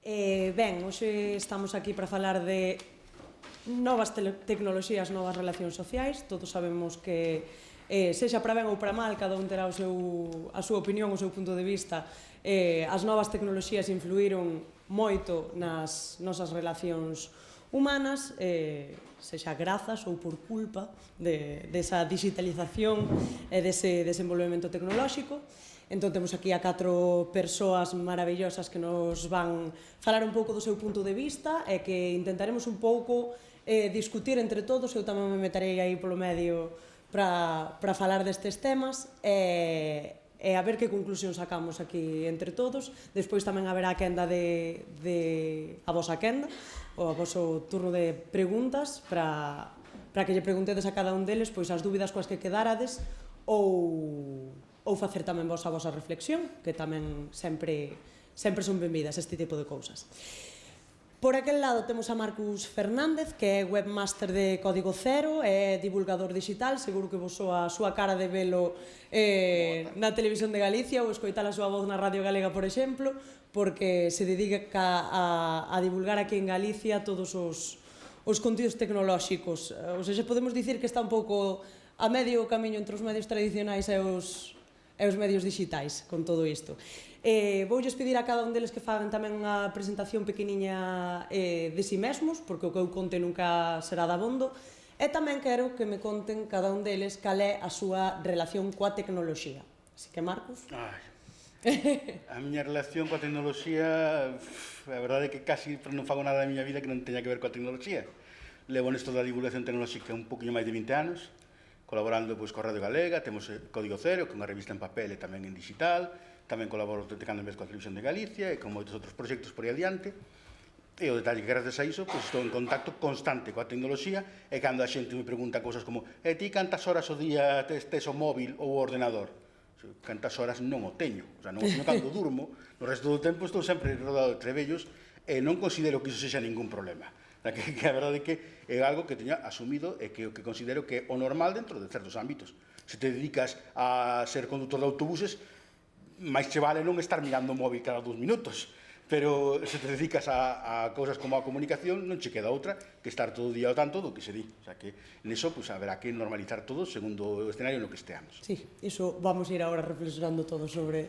Ben, hoxe estamos aquí para falar de novas tecnoloxías, novas relacións sociais. Todos sabemos que, sexa para ben ou para mal, cada un terá a súa opinión, o seu punto de vista. As novas tecnoloxías influíron moito nas nosas relacións humanas, sexa grazas ou por culpa desa digitalización e dese desenvolvemento tecnolóxico. Entón temos aquí a 4 persoas maravillosas que nos van falar un pouco do seu punto de vista e que intentaremos un pouco discutir entre todos. Eu tamén me meterei aí polo medio para falar destes temas e a ver que conclusión sacamos aquí entre todos. Despois tamén haberá a quenda a vosa quenda, o a voso turno de preguntas para que lle preguntedes a cada un deles pois as dúbidas coas que quedárades ou facer tamén vos a vosa reflexión, que tamén sempre son benvidas este tipo de cousas. Por aquel lado temos a Marcus Fernández, que é webmaster de Código Cero, é divulgador digital, seguro que vos soa a súa cara de velo na televisión de Galicia ou escoitar a súa voz na Radio Galega, por exemplo, porque se dedica a divulgar aquí en Galicia todos os contidos tecnolóxicos. Ou seja, podemos dicir que está un pouco a medio camiño entre os medios tradicionais e os medios digitais con todo isto. Voulles pedir a cada un deles que fagan tamén unha presentación pequeniña de si mesmos, porque o que eu conte nunca será dabondo, e tamén quero que me conten cada un deles cal é a súa relación coa tecnoloxía. Así que, Marcus. A miña relación coa tecnoloxía, a verdade é que casi non fago nada da miña vida que non teña que ver coa tecnoloxía. Levo nesto da divulgación tecnolóxica un poquinho máis de 20 anos, colaborando coa Radio Galega, temos Código Cero, que é unha revista en papel e tamén en digital, tamén colaboro de cando en vez coa Televisión de Galicia e con moitos outros proxectos por aí adiante. E o detalle que gracias a iso, estou en contacto constante coa tecnoloxía e cando a xente me pregunta cousas como ti cantas horas o día tes o móvil ou o ordenador? Cantas horas non o teño, non o teño cando durmo, no resto do tempo estou sempre rodado de trebellos e non considero que iso sexa ningún problema. Que a verdade é que é algo que teña asumido e que considero que é o normal dentro de certos ámbitos. Se te dedicas a ser conductor de autobuses, máis che vale non estar mirando o móvil cada 2 minutos, pero se te dedicas a cousas como a comunicación non che queda outra que estar todo o día ao tanto do que se di. O sea que neso haberá que normalizar todo segundo o escenario no que esteamos. Sí, iso vamos a ir agora reflexionando todo sobre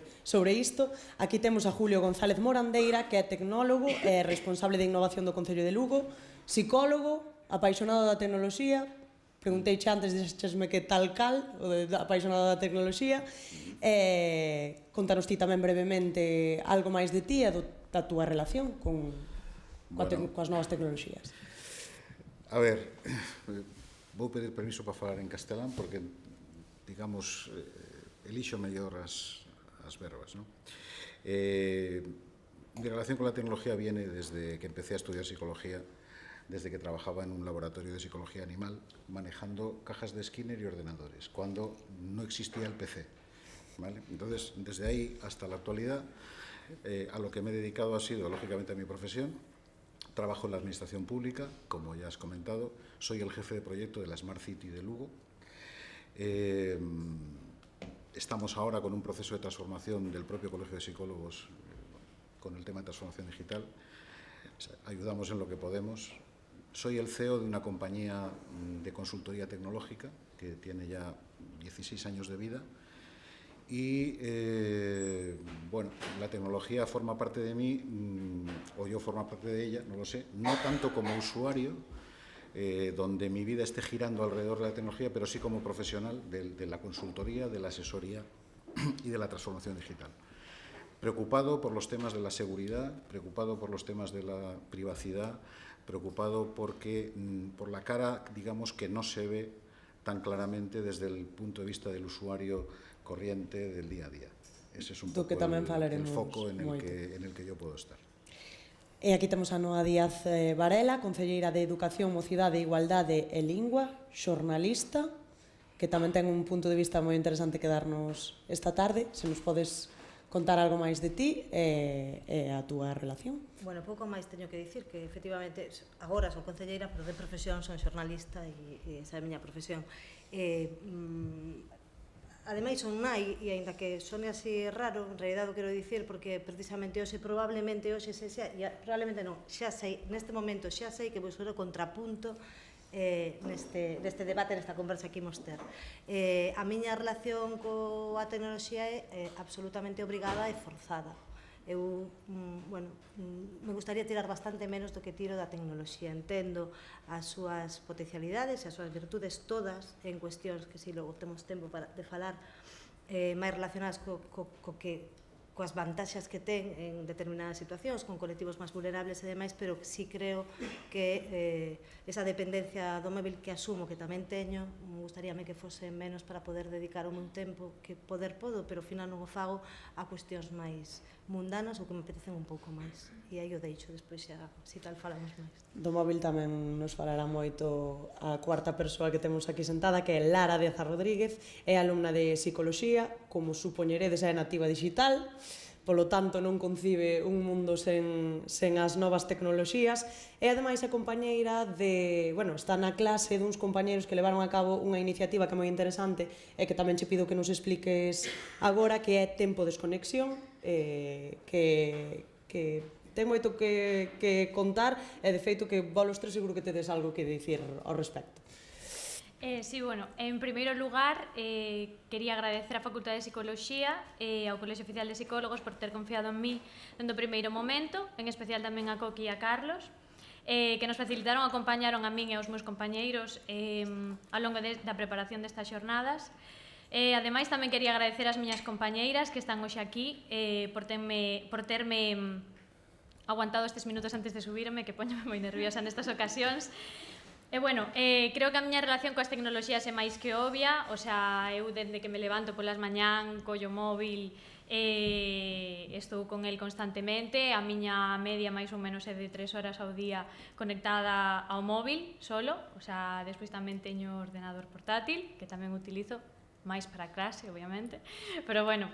isto. Aquí temos a Julio González Morandeira, que é tecnólogo e responsable de innovación do Concello de Lugo, psicólogo, apaixonado da tecnoloxía. Pregunteiche antes, dixesme que tal cal, o de apaixonado da tecnoloxía. Contanos ti tamén brevemente algo máis de ti e da túa relación coas novas tecnoloxías. A ver, vou pedir permiso para falar en castelán porque, digamos, elixo mellor as verbas, non? Mi relación con la tecnología viene desde que empecé a estudiar psicología, desde que trabajaba en un laboratorio de psicología animal manejando cajas de Skinner y ordenadores, cuando no existía el PC, ¿vale? Entonces, desde ahí hasta la actualidad, a lo que me he dedicado ha sido, lógicamente, a mi profesión. Trabajo en la administración pública, como ya has comentado, soy el jefe de proyecto de la Smart City de Lugo. Estamos ahora con un proceso de transformación del propio Colegio de Psicólogos con el tema de transformación digital. Ayudamos en lo que podemos. Soy el CEO de una compañía de consultoría tecnológica que tiene ya 16 años de vida y, bueno, la tecnología forma parte de mí o yo formo parte de ella, no lo sé, no tanto como usuario, donde mi vida esté girando alrededor de la tecnología, pero sí como profesional de la consultoría, de la asesoría y de la transformación digital. Preocupado por los temas de la seguridad, preocupado por los temas de la privacidad, preocupado por la cara, digamos, que no se ve tan claramente desde el punto de vista del usuario corriente del día a día. Ese es un poco el foco en el que yo puedo estar. E aquí temos a Noa Díaz Varela, concelleira de Educación, Mocidade, Igualdade e Lingua, xornalista, que tamén ten un punto de vista moi interesante que darnos esta tarde. Se nos podes contar algo máis de ti e a túa relación. Bueno, pouco máis teño que dicir, que efectivamente agora son concelleira, pero de profesión son xornalista e esa é a miña profesión. ademais son nai, e aínda que sone así raro, en realidad o quero dicir, porque precisamente hoxe, probablemente hoxe, probablemente non, xa sei, neste momento xa sei que vou ser o contrapunto neste debate, nesta conversa que imos ter. A miña relación coa tecnoloxía é absolutamente obrigada e forzada. Eu, me gustaría tirar bastante menos do que tiro da tecnoloxía. Entendo as súas potencialidades e as súas virtudes todas en cuestións que si logo temos tempo de falar máis relacionadas coas vantaxes que ten en determinadas situacións, con colectivos máis vulnerables e demais, pero sí creo que esa dependencia do móvil que asumo, que tamén teño, me gustaríame que fose menos para poder dedicar o meu tempo que poder podo, pero ao final non o fago a cuestións máis mundanas ou que me apetecen un pouco máis. E aí o deixo, despois xa, si tal, falamos máis. Do móvil tamén nos falará moito a cuarta persoa que temos aquí sentada, que é Lara Deza Rodríguez, é alumna de Psicoloxía, como supoñeredes é nativa digital, polo tanto non concibe un mundo sen as novas tecnoloxías, e ademais a compañeira de, está na clase duns compañeros que levaron a cabo unha iniciativa que é moi interesante e que tamén che pido que nos expliques agora, que é Tempo Desconexión, que ten moito que contar e de feito que vos tres seguro que tedes algo que dicir ao respecto. Sí, bueno, en primeiro lugar quería agradecer á Facultade de Psicoloxía e ao Colexio Oficial de Psicólogos por ter confiado en mí dende o primeiro momento, en especial tamén a Coqui e a Carlos, que nos facilitaron, acompañaron a min e aos meus compañeiros ao longo da preparación destas xornadas. Ademais, tamén quería agradecer ás miñas compañeiras que están hoxe aquí por terme aguantado estes minutos antes de subirme, que poñome moi nerviosa nestas ocasións. Creo que a miña relación coas tecnoloxías é máis que obvia, o sea, eu dende que me levanto polas mañán, collo móvil, estou con el constantemente, a miña media máis ou menos é de 3 horas ao día conectada ao móvil, solo, o sea, despois tamén teño ordenador portátil, que tamén utilizo, máis para clase, obviamente, pero bueno,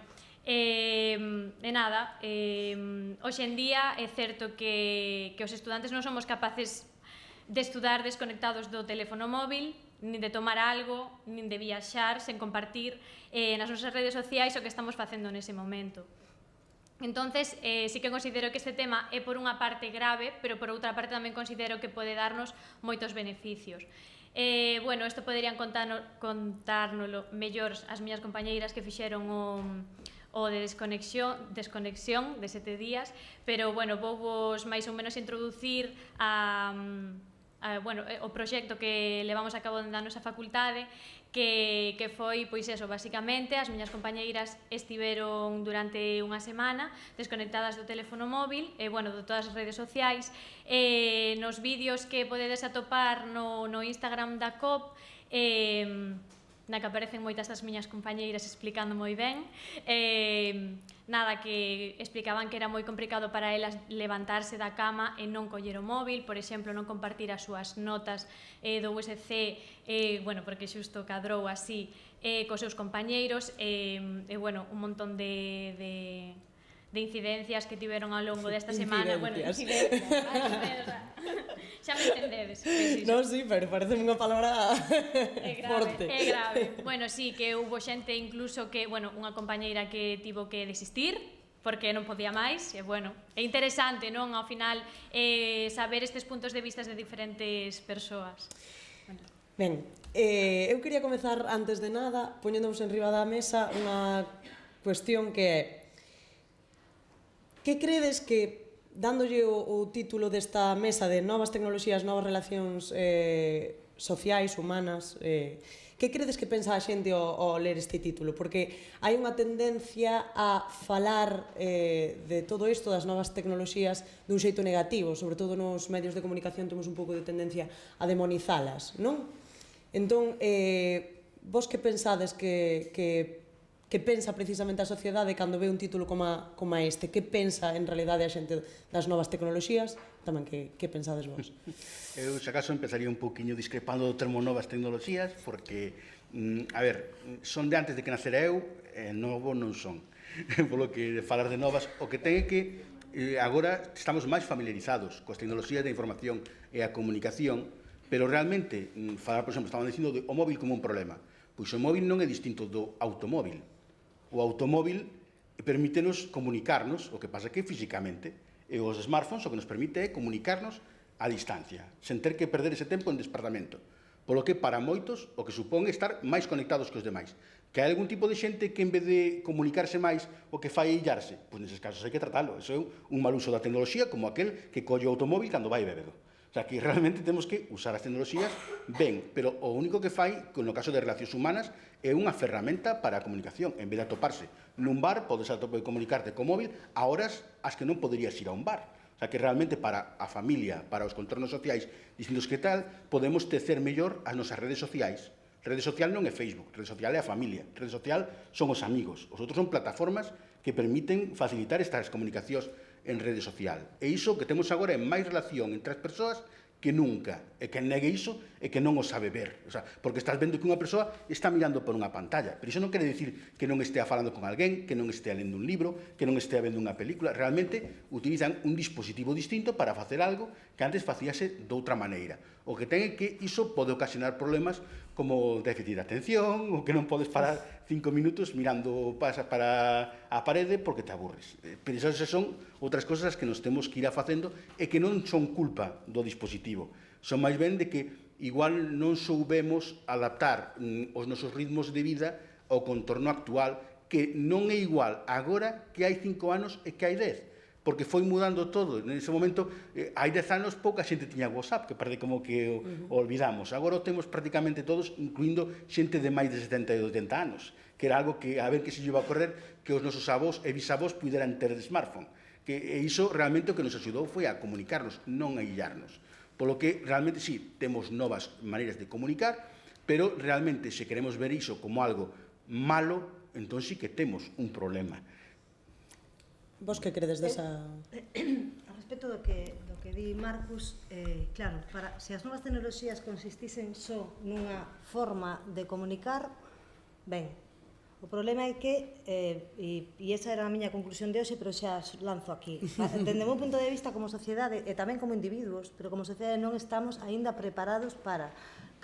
hoxe en día é certo que os estudantes non somos capaces de estudar desconectados do teléfono móvil, nin de tomar algo, nin de viaxar sen compartir nas nosas redes sociais o que estamos facendo nese momento. Entonces, sí que considero que este tema é por unha parte grave, pero por outra parte tamén considero que pode darnos moitos beneficios. Isto poderían contárnoslo mellor as miñas compañeiras que fixeron o de desconexión de 7 días, pero, vou vos máis ou menos introducir o proxecto que levamos a cabo na nosa facultade, que foi, pois eso, basicamente, as miñas compañeiras estiveron durante unha semana desconectadas do teléfono móvil, de todas as redes sociais, nos vídeos que podedes atopar no Instagram da COP, na que aparecen moitas das miñas compañeiras explicando moi ben, que explicaban que era moi complicado para elas levantarse da cama e non coller o móvil, por exemplo, non compartir as súas notas do USC, porque xusto cadrou así cos seus compañeiros, un montón de incidencias que tiveron ao longo desta semana. Xa me entendedes. Non, sí, pero parece unha palabra forte. É grave. Sí, que houve xente incluso que, unha compañeira que tivo que desistir porque non podía máis, é interesante, non, ao final, saber estes puntos de vista de diferentes persoas. Ben, eu quería comezar antes de nada poñéndonos en riba da mesa unha cuestión que é: que credes que, dándolle o título desta mesa de novas tecnoloxías, novas relacións sociais, humanas, que credes que pensa a xente ao ler este título? Porque hai unha tendencia a falar de todo isto, das novas tecnoloxías, dun xeito negativo, sobre todo nos medios de comunicación temos un pouco de tendencia a demonizalas, non? Entón, vos que pensades que pensa precisamente a sociedade cando ve un título como este? Que pensa en realidade a xente das novas tecnoloxías? Tamén que pensades vos? Eu, se acaso, empezaría un poquinho discrepando do termo novas tecnoloxías, porque, son de antes de que nacera eu, novo non son. Polo que falar de novas, o que ten é que agora estamos máis familiarizados coas tecnoloxías da información e a comunicación, Pero realmente, falar, por exemplo, estaban dicindo o móvil como un problema. Pois o móvil non é distinto do automóvil. O automóvil permítenos comunicarnos, o que pasa que físicamente, e os smartphones o que nos permite é comunicarnos a distancia, sen ter que perder ese tempo en desplazamento. Polo que, para moitos, o que supón é estar máis conectados que os demais. Que hai algún tipo de xente que, en vez de comunicarse máis, o que fai é illarse, pois neses casos hai que tratalo. Eso é un mal uso da tecnoloxía, como aquel que colle o automóvil cando vai bebedo. O sea, que realmente temos que usar as tecnoloxías ben, pero o único que fai, no caso de relacións humanas, é unha ferramenta para a comunicación. En vez de atoparse nun bar, podes comunicarte co móvil a horas as que non poderías ir a un bar. O sea, que realmente para a familia, para os contornos sociais distintos que tal, podemos tecer mellor as nosas redes sociais. Rede social non é Facebook, rede social é a familia, rede social son os amigos. Os outros son plataformas que permiten facilitar estas comunicacións en rede social. E iso que temos agora é máis relación entre as persoas que nunca. E que negue iso é que non o sabe ver. O sea, porque estás vendo que unha persoa está mirando por unha pantalla. Pero iso non quere dicir que non estea falando con alguén, que non estea lendo un libro, que non estea vendo unha película. Realmente utilizan un dispositivo distinto para facer algo que antes facíase doutra maneira. O que ten é que iso pode ocasionar problemas como déficit de atención, ou que non podes parar 5 minutos mirando para a parede porque te aburres. Pero esas son outras cosas que nos temos que ir a facendo e que non son culpa do dispositivo. Son máis ben de que igual non soubemos adaptar os nosos ritmos de vida ao contorno actual, que non é igual agora que hai 5 anos e que hai 10. Porque foi mudando todo. Nese momento, hai 10 anos, pouca xente tiña WhatsApp, que parece como que o olvidamos. Agora o temos prácticamente todos, incluindo xente de máis de 70 e 80 anos, que era algo que, a ver que se lleva a correr, que os nosos avós e bisavós puderan ter de smartphone. E iso realmente o que nos axudou foi a comunicarnos, non a illarnos. Polo que realmente, sí, temos novas maneiras de comunicar, pero realmente, se queremos ver iso como algo malo, entón sí que temos un problema. Vos que credes desa... A respecto do que di Marcus, claro, se as novas tecnoloxías consistisen só nunha forma de comunicar, ben, o problema é que, e esa era a miña conclusión de hoxe, pero xa lanzo aquí, dende o meu punto de vista como sociedade, e tamén como individuos, pero como sociedade non estamos aínda preparados para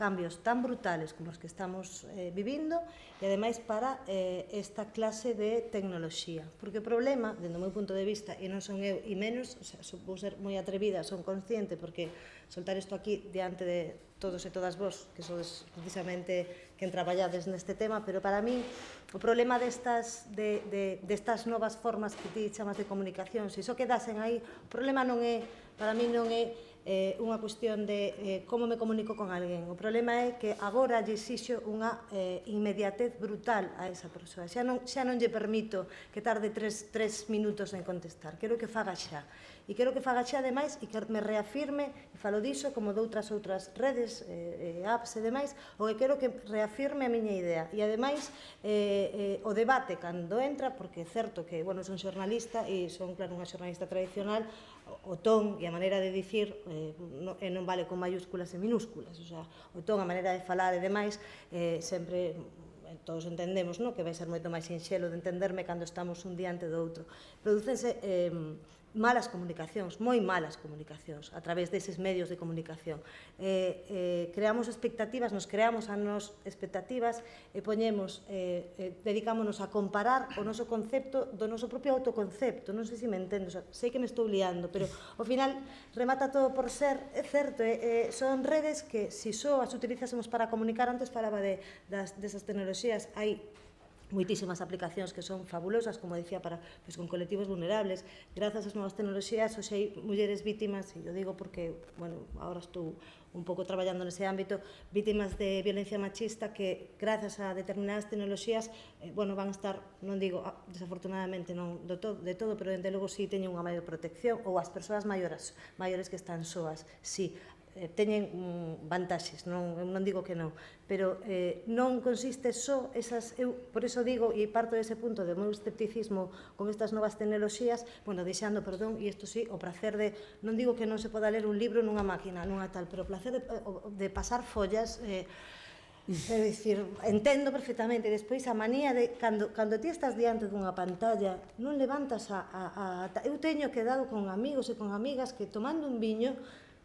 cambios tan brutales como os que estamos vivindo e ademais para esta clase de tecnoloxía. Porque o problema, dentro do meu punto de vista, e non son eu e menos, o sea, vou ser moi atrevida, son consciente, porque soltar isto aquí diante de todos e todas vos, que sodes precisamente quen traballades neste tema, pero para mí o problema destas novas formas que ti chamas de comunicación, se iso quedasen aí, o problema non é, para mí non é unha cuestión de como me comunico con alguén. O problema é que agora lle exixo unha inmediatez brutal a esa persoa. Xa non lle permito que tarde 3 minutos en contestar. Quero que faga xa. E quero que faga xa, ademais, e que me reafirme, e falo diso como de outras redes, apps e demais, o que quero que reafirme a miña idea. E, ademais, o debate cando entra, porque é certo que, bueno, son xornalista e son, claro, unha xornalista tradicional, o ton e a maneira de dicir non vale con mayúsculas e minúsculas, o sea, o ton, a maneira de falar e demais, sempre todos entendemos, no? Que vai ser moito máis sinxelo de entenderme cando estamos un diante do outro. Prodúcense malas comunicacións, moi malas comunicacións a través deses medios de comunicación. Creamos expectativas, nos creamos a nos expectativas e poñemos, dedicámonos a comparar o noso concepto do noso propio autoconcepto. Non sei se me entendo, sei que me estou liando, pero ao final remata todo por ser, é certo, son redes que se só as utilizásemos para comunicar, antes falaba desas tecnoloxías, hai moitísimas aplicacións que son fabulosas, como dicía, para con colectivos vulnerables. Grazas ás novas tecnoloxías, hoxe hai mulleres vítimas, e eu digo porque, bueno, agora estou un pouco traballando nese ámbito, vítimas de violencia machista que, grazas a determinadas tecnoloxías, bueno, van a estar, non digo, desafortunadamente non de todo, pero dende logo si teñen unha maior protección, ou as persoas maiores que están soas, si, teñen vantaxes, non digo que non, pero non consiste só esas, eu por iso digo, e parto dese punto do meu escepticismo con estas novas tecnoloxías, bueno, deixando, perdón, e isto sí, o prazer de, non digo que non se poda ler un libro nunha máquina, nunha tal, pero o placer de pasar follas, é dicir, entendo perfectamente, despois a manía de, cando ti estás diante dunha pantalla, non levantas eu teño quedado con amigos e con amigas que tomando un viño,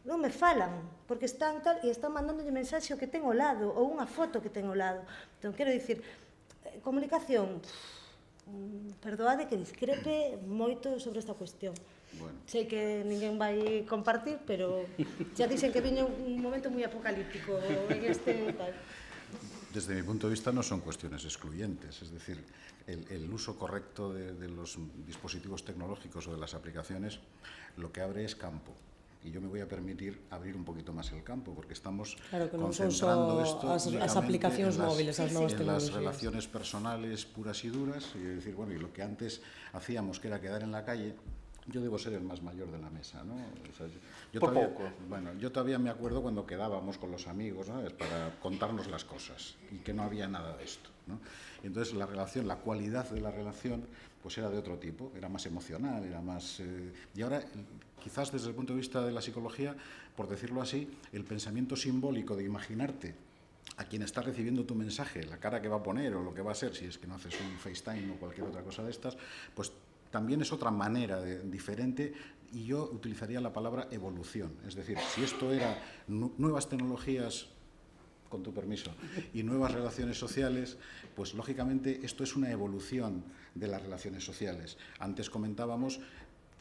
non me falan, porque están tal, e están mandándolle mensaxe o que ten ao lado, ou unha foto que ten ao lado. Entón, quero dicir, comunicación, perdoade que discrepe moito sobre esta cuestión. Bueno. Sei que ninguén vai compartir, pero xa dicen que viña un momento moi apocalíptico en este tal. Desde mi punto de vista no son cuestiones excluyentes, es decir, el uso correcto de los dispositivos tecnológicos o de las aplicaciones lo que abre es campo. Y yo me voy a permitir abrir un poquito más el campo, porque estamos concentrando esto as aplicacións móviles, as novas en las tecnologías. relaciones personales puras y duras, y decir, bueno, y lo que antes hacíamos, que era quedar en la calle. Yo debo ser el más mayor de la mesa, ¿no? O sea, yo Por todavía, poco. bueno, yo todavía me acuerdo cuando quedábamos con los amigos, ¿no? Para contarnos las cosas y que no había nada de esto, ¿no? Y entonces la relación, la cualidad de la relación, pues era de otro tipo, era más emocional, era más... y ahora, quizás desde el punto de vista de la psicología, por decirlo así, el pensamiento simbólico de imaginarte a quien está recibiendo tu mensaje, la cara que va a poner o lo que va a ser, si es que no haces un FaceTime o cualquier otra cosa de estas, pues también es otra manera diferente, y yo utilizaría la palabra evolución. Es decir, si esto era nuevas tecnologías, con tu permiso, y nuevas relaciones sociales, pues lógicamente esto es una evolución de las relaciones sociales. Antes comentábamos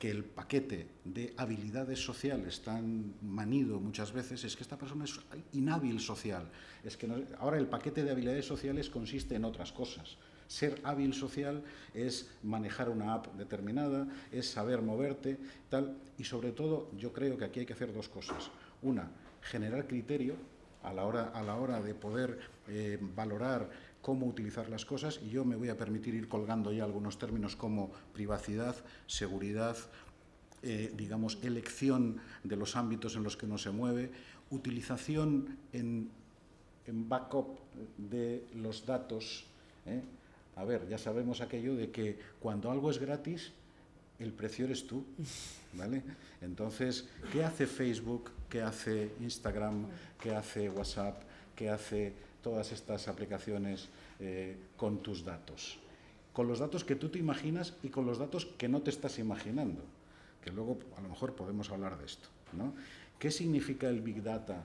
que el paquete de habilidades sociales tan manido muchas veces es que esta persona es inhábil social. Es que ahora el paquete de habilidades sociales consiste en otras cosas. Ser hábil social es manejar una app determinada, es saber moverte, tal, y sobre todo yo creo que aquí hay que hacer dos cosas. Una, generar criterio a la hora de poder valorar cómo utilizar las cosas, y yo me voy a permitir ir colgando ya algunos términos como privacidad, seguridad, digamos, elección de los ámbitos en los que uno se mueve, utilización en backup de los datos. A ver, ya sabemos aquello de que cuando algo es gratis, el precio eres tú, ¿vale? Entonces, ¿qué hace Facebook? ¿Qué hace Instagram? ¿Qué hace WhatsApp? ¿Qué hace todas estas aplicaciones con tus datos? Con los datos que tú te imaginas y con los datos que no te estás imaginando, que luego a lo mejor podemos hablar de esto, ¿no? ¿Qué significa el Big Data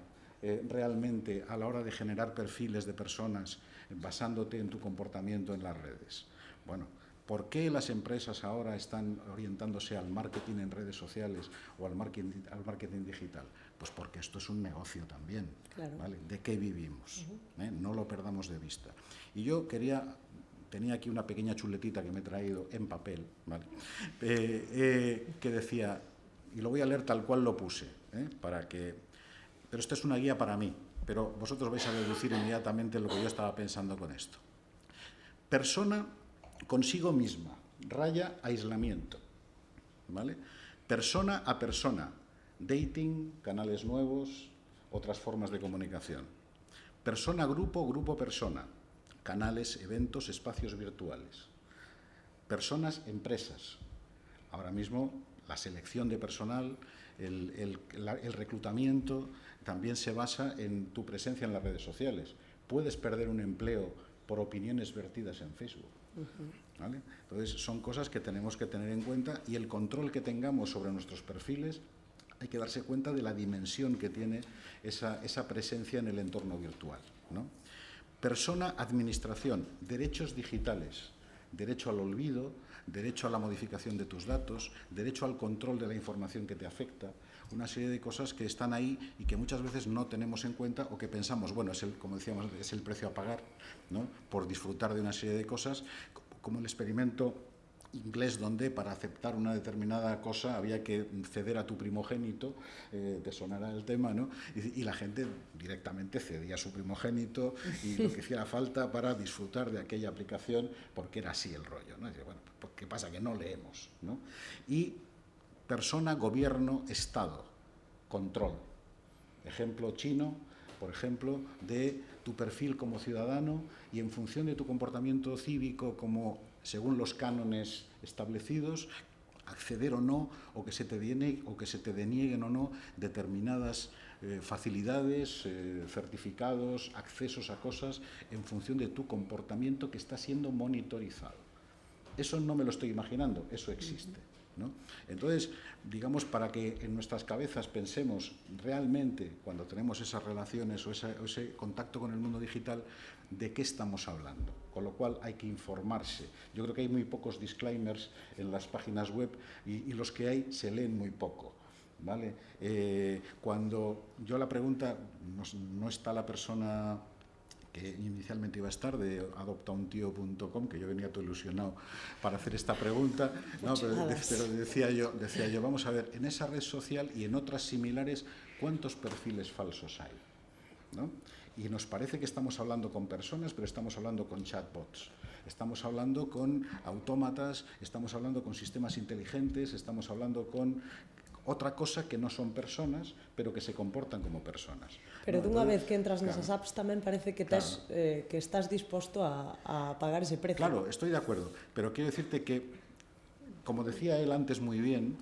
realmente a la hora de generar perfiles de personas basándote en tu comportamiento en las redes? Bueno, ¿por qué las empresas ahora están orientándose al marketing en redes sociales o al marketing digital? Pues porque esto es un negocio también, claro. ¿Vale? ¿De qué vivimos? No lo perdamos de vista. Y yo tenía aquí una pequeña chuletita que me he traído en papel, ¿vale? Que decía, y lo voy a leer tal cual lo puse, pero esta es una guía para mí, pero vosotros vais a deducir inmediatamente lo que yo estaba pensando con esto. Persona consigo misma, raya aislamiento, ¿vale? Persona a persona, dating, canales nuevos, otras formas de comunicación. Persona grupo, grupo persona, canales, eventos, espacios virtuales. Personas, empresas. Ahora mismo la selección de personal, el reclutamiento también se basa en tu presencia en las redes sociales. Puedes perder un empleo por opiniones vertidas en Facebook. ¿Vale? Entonces, son cosas que tenemos que tener en cuenta, y el control que tengamos sobre nuestros perfiles, hay que darse cuenta de la dimensión que tiene esa presencia en el entorno virtual, ¿no? Persona, administración, derechos digitales, derecho al olvido, derecho a la modificación de tus datos, derecho al control de la información que te afecta, una serie de cosas que están ahí y que muchas veces no tenemos en cuenta, o que pensamos, bueno, como decíamos, es el precio a pagar, ¿no? Por disfrutar de una serie de cosas, como el experimento inglés donde para aceptar una determinada cosa había que ceder a tu primogénito, te sonará el tema, ¿no? Y la gente directamente cedía a su primogénito y lo que hiciera falta para disfrutar de aquella aplicación, porque era así el rollo, ¿no? Y bueno, ¿qué pasa? Que no leemos, ¿no? Y persona, gobierno, Estado, control. Ejemplo chino, por ejemplo, de tu perfil como ciudadano, y en función de tu comportamiento cívico, como según los cánones establecidos, acceder o no, o que se te denieguen o no determinadas facilidades, certificados, accesos a cosas en función de tu comportamiento que está siendo monitorizado. Eso no me lo estoy imaginando, eso existe. ¿no? Entonces, digamos, para que en nuestras cabezas pensemos realmente, cuando tenemos esas relaciones o ese contacto con el mundo digital, de qué estamos hablando. Con lo cual hay que informarse. Yo creo que hay muy pocos disclaimers en las páginas web y los que hay se leen muy poco, ¿vale? Cuando yo la pregunta, no está la persona que inicialmente iba a estar, de adoptauntio.com, que yo venía todo ilusionado para hacer esta pregunta, no, pero decía yo, vamos a ver, en esa red social y en otras similares, ¿cuántos perfiles falsos hay? ¿No? Y nos parece que estamos hablando con personas, pero estamos hablando con chatbots, estamos hablando con autómatas, estamos hablando con sistemas inteligentes, estamos hablando con otra cosa que no son personas, pero que se comportan como personas. Pero ¿no? dunha vez que entras claro, nesas apps tamén parece que, que estás disposto a pagar ese precio. Claro, estoy de acuerdo, pero quiero decirte que, como decía él antes muy bien,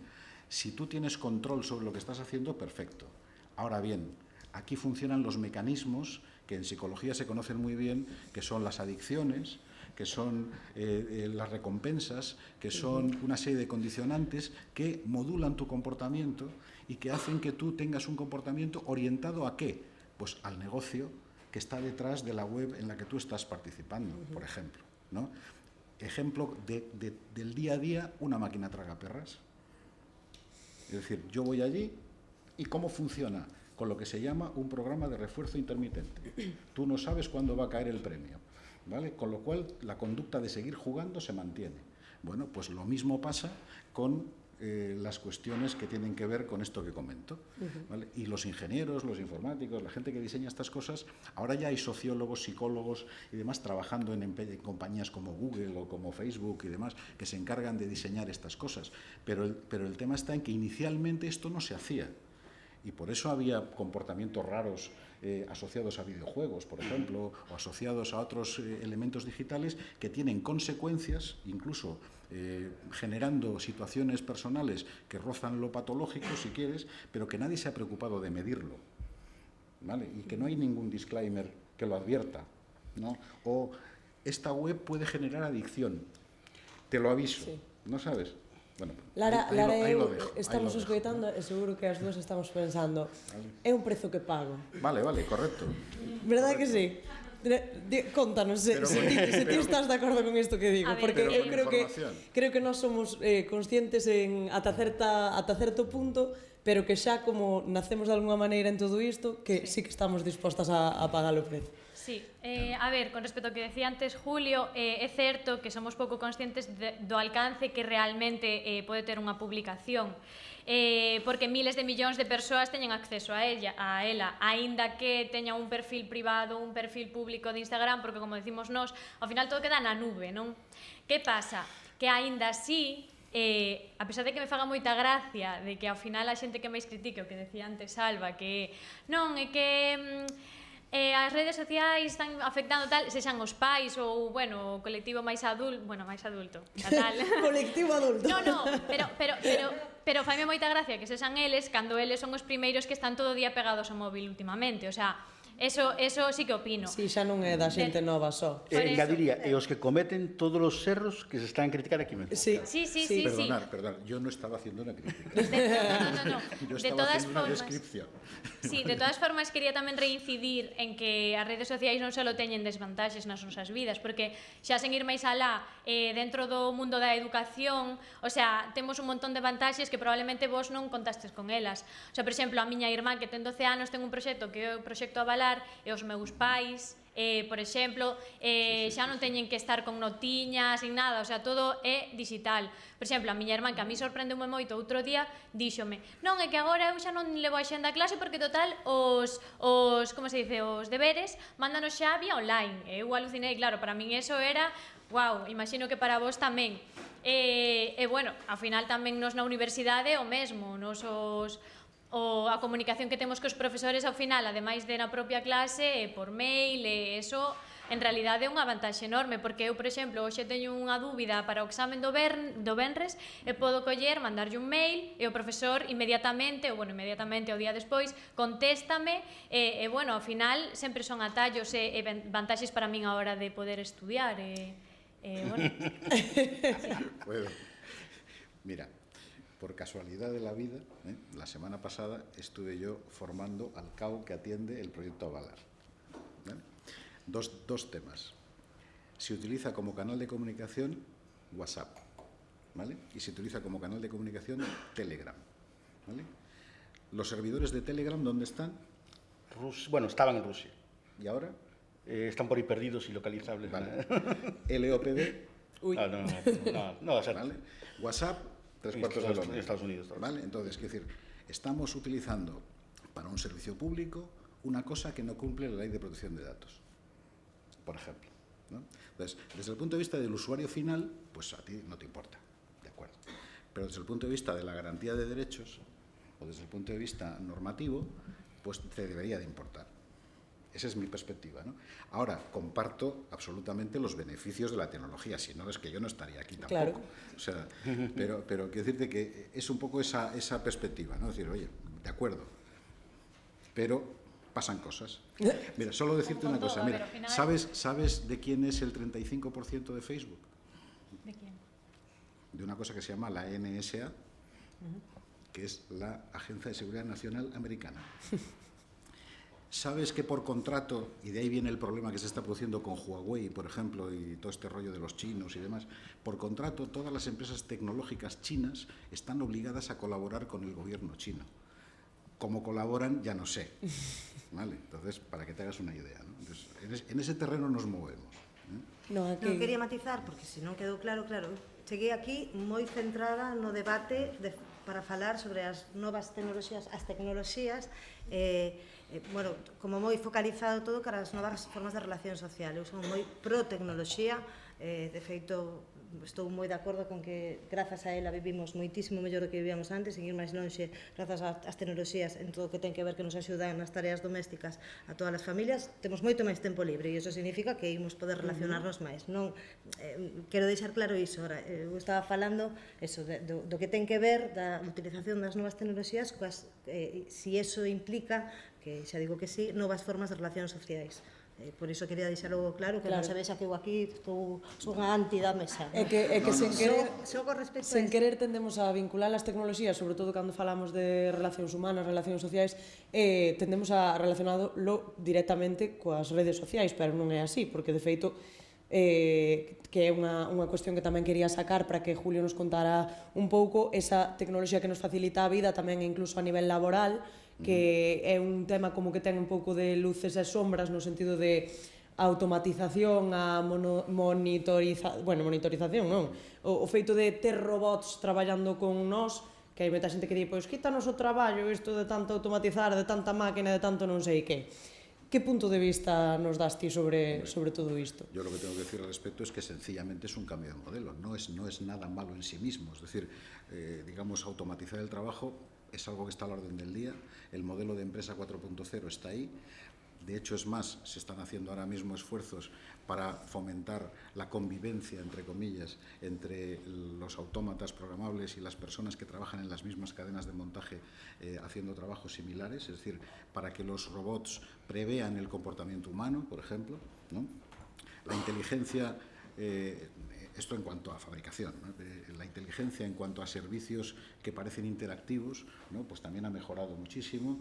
si tú tienes control sobre lo que estás haciendo, perfecto. Ahora bien, aquí funcionan los mecanismos que en psicología se conocen muy bien, que son las adicciones, que son las recompensas, que son una serie de condicionantes que modulan tu comportamiento y que hacen que tú tengas un comportamiento orientado ¿a qué? Pues al negocio que está detrás de la web en la que tú estás participando, por ejemplo, ¿no? Ejemplo del día a día, una máquina tragaperras. Es decir, yo voy allí y ¿cómo funciona? Con lo que se llama un programa de refuerzo intermitente. Tú no sabes cuándo va a caer el premio, ¿vale? Con lo cual, la conducta de seguir jugando se mantiene. Bueno, pues lo mismo pasa con las cuestiones que tienen que ver con esto que comento, ¿vale? Y los ingenieros, los informáticos, la gente que diseña estas cosas, ahora ya hay sociólogos, psicólogos y demás trabajando en compañías como Google o como Facebook y demás, que se encargan de diseñar estas cosas. Pero el tema está en que inicialmente esto no se hacía. Y por eso había comportamientos raros asociados a videojuegos, por ejemplo, o asociados a otros elementos digitales que tienen consecuencias, incluso generando situaciones personales que rozan lo patológico, si quieres, pero que nadie se ha preocupado de medirlo, ¿vale? Y que no hay ningún disclaimer que lo advierta, ¿no? O esta web puede generar adicción, te lo aviso, sí. ¿No sabes? Bueno, Lara e eu estamos lo dejo, escoitando e seguro que as dúas estamos pensando é un prezo que pago. Vale, correcto. Verdade que sí? Contanos se ti estás de acordo con isto que digo, porque eu creo que nós somos conscientes ata certo punto, pero que xa como nacemos de alguna maneira en todo isto, que sí que estamos dispostas a pagar o prezo. Sí, a ver, con respecto ao que decía antes Julio, é certo que somos pouco conscientes do alcance que realmente pode ter unha publicación, porque miles de millóns de persoas teñen acceso a ela, aínda que teña un perfil privado, un perfil público de Instagram, porque como decimos nós, ao final todo queda na nube, non? Que pasa? Que aínda así, a pesar de que me faga moita gracia de que ao final a xente que máis critique o que decía antes Alba, que non, é que as redes sociais están afectando tal, sexan os pais ou, bueno, o colectivo máis adulto, tal. Colectivo adulto. No, pero faime moita gracia que sexan eles cando eles son os primeiros que están todo o día pegados ao móvil últimamente, o sea, eso sí que opino. Si, xa non é da xente nova só. Engadiría, e os que cometen todos os erros que se están a criticar aquí mesmo. Sí. Perdonad, yo no estaba haciendo una crítica. No. Yo estaba haciendo una descripción. Sí, de todas formas, quería tamén reincidir en que as redes sociais non só teñen desvantaxes nas nosas vidas, porque xa sen ir máis alá, dentro do mundo da educación, o sea, temos un montón de vantaxes que probablemente vos non contastes con elas. O sea, por exemplo, a miña irmá que ten 12 anos ten un proxecto que é o proxecto Avalar, e os meus pais, por exemplo, xa non teñen que estar con notiñas nin nada, o sea, todo é digital. Por exemplo, a miña irmán, que a mí sorprendeume moito outro día, díxome, non, é que agora eu xa non levo a xenda a clase porque total os como se dice, os deberes mándanos xa vía online. Eu alucinei, claro, para min eso era, wow, imagino que para vos tamén. Bueno, ao final tamén nos na universidade o mesmo, a comunicación que temos cos profesores ao final, ademais de na propia clase, por mail, e eso en realidade é unha vantaxe enorme, porque eu, por exemplo, hoxe teño unha dúbida para o examen do venres e podo coller, mandarlle un mail e o profesor inmediatamente ao día despois, contéstame e bueno, ao final sempre son atallos e vantaxes para min a hora de poder estudiar bueno. Bueno, mira, por casualidad de la vida, la semana pasada estuve yo formando al CAO que atiende el proyecto Avalar. ¿Vale? Dos temas. Se utiliza como canal de comunicación WhatsApp, ¿vale? Y se utiliza como canal de comunicación Telegram, ¿vale? ¿Los servidores de Telegram dónde están? Bueno, estaban en Rusia. ¿Y ahora? Están por ahí perdidos y localizables. Vale. LOPD. Uy. No, o sea, ¿Vale? WhatsApp, 3/4 de en Londres. Estados Unidos. Todo. ¿Vale? Entonces, quiero decir, estamos utilizando para un servicio público una cosa que no cumple la ley de protección de datos, por ejemplo, ¿no? Entonces, desde el punto de vista del usuario final, pues a ti no te importa, ¿de acuerdo? Pero desde el punto de vista de la garantía de derechos o desde el punto de vista normativo, pues te debería de importar. Esa es mi perspectiva, ¿no? Ahora, comparto absolutamente los beneficios de la tecnología, si no es que yo no estaría aquí tampoco. Claro. O sea, pero quiero decirte que es un poco esa perspectiva, ¿no? Es decir, oye, de acuerdo, pero pasan cosas. Mira, solo decirte Como una con cosa, todo, mira, pero al final- ¿sabes de quién es el 35% de Facebook? ¿De quién? De una cosa que se llama la NSA, que es la Agencia de Seguridad Nacional Americana. ¿Sabes que por contrato, y de ahí viene el problema que se está produciendo con Huawei, por ejemplo, y todo este rollo de los chinos y demás, por contrato todas las empresas tecnológicas chinas están obligadas a colaborar con el gobierno chino? ¿Cómo colaboran? Ya no sé. ¿Vale? Entonces, para que te hagas una idea, ¿no? Entonces, en ese terreno nos movemos, ¿eh? No, aquí... Non quería matizar, porque se non quedou claro, cheguei aquí moi centrada no debate para falar sobre as novas tecnoloxías, as tecnoloxías, bueno, como moi focalizado todo cara as novas formas de relación social. Eu son moi pro tecnoloxía, de feito, estou moi de acordo con que grazas a ela vivimos moitísimo mellor do que vivíamos antes, seguir máis lonxe grazas ás tecnoloxías en todo o que ten que ver que nos axudan nas tareas domésticas a todas as familias, temos moito máis tempo libre e iso significa que imos poder relacionarnos máis. Non, quero deixar claro iso, ora, eu estaba falando eso, do que ten que ver da utilización das novas tecnoloxías, si eso implica, que xa digo que sí, novas formas de relacións sociais. Por iso quería deixarlo claro, que non se vexa que eu aquí son unha anti da mesa. É que sen querer, Só con respecto a sen querer tendemos a vincular as tecnoloxías, sobre todo cando falamos de relacións humanas, relacións sociais, tendemos a relacionarlo directamente coas redes sociais, pero non é así, porque de feito que é unha cuestión que tamén quería sacar para que Julio nos contara un pouco esa tecnoloxía que nos facilita a vida tamén incluso a nivel laboral, que é un tema como que ten un pouco de luces e sombras no sentido de automatización, a monitorización, non? O feito de ter robots traballando con nós, que hai moita xente que di, pois quítanos o traballo, isto de tanto automatizar, de tanta máquina, de tanto non sei que. Que punto de vista nos das ti sobre todo isto? Yo lo que tengo que decir al respecto es que sencillamente es un cambio de modelo, no es nada malo en sí mismo. Es decir, digamos, automatizar el trabajo es algo que está a la orden del día. El modelo de empresa 4.0 está ahí. De hecho, es más, se están haciendo ahora mismo esfuerzos para fomentar la convivencia, entre comillas, entre los autómatas programables y las personas que trabajan en las mismas cadenas de montaje haciendo trabajos similares, es decir, para que los robots prevean el comportamiento humano, por ejemplo, ¿no? La inteligencia, esto en cuanto a fabricación, ¿no? La inteligencia en cuanto a servicios que parecen interactivos, ¿no? Pues también ha mejorado muchísimo.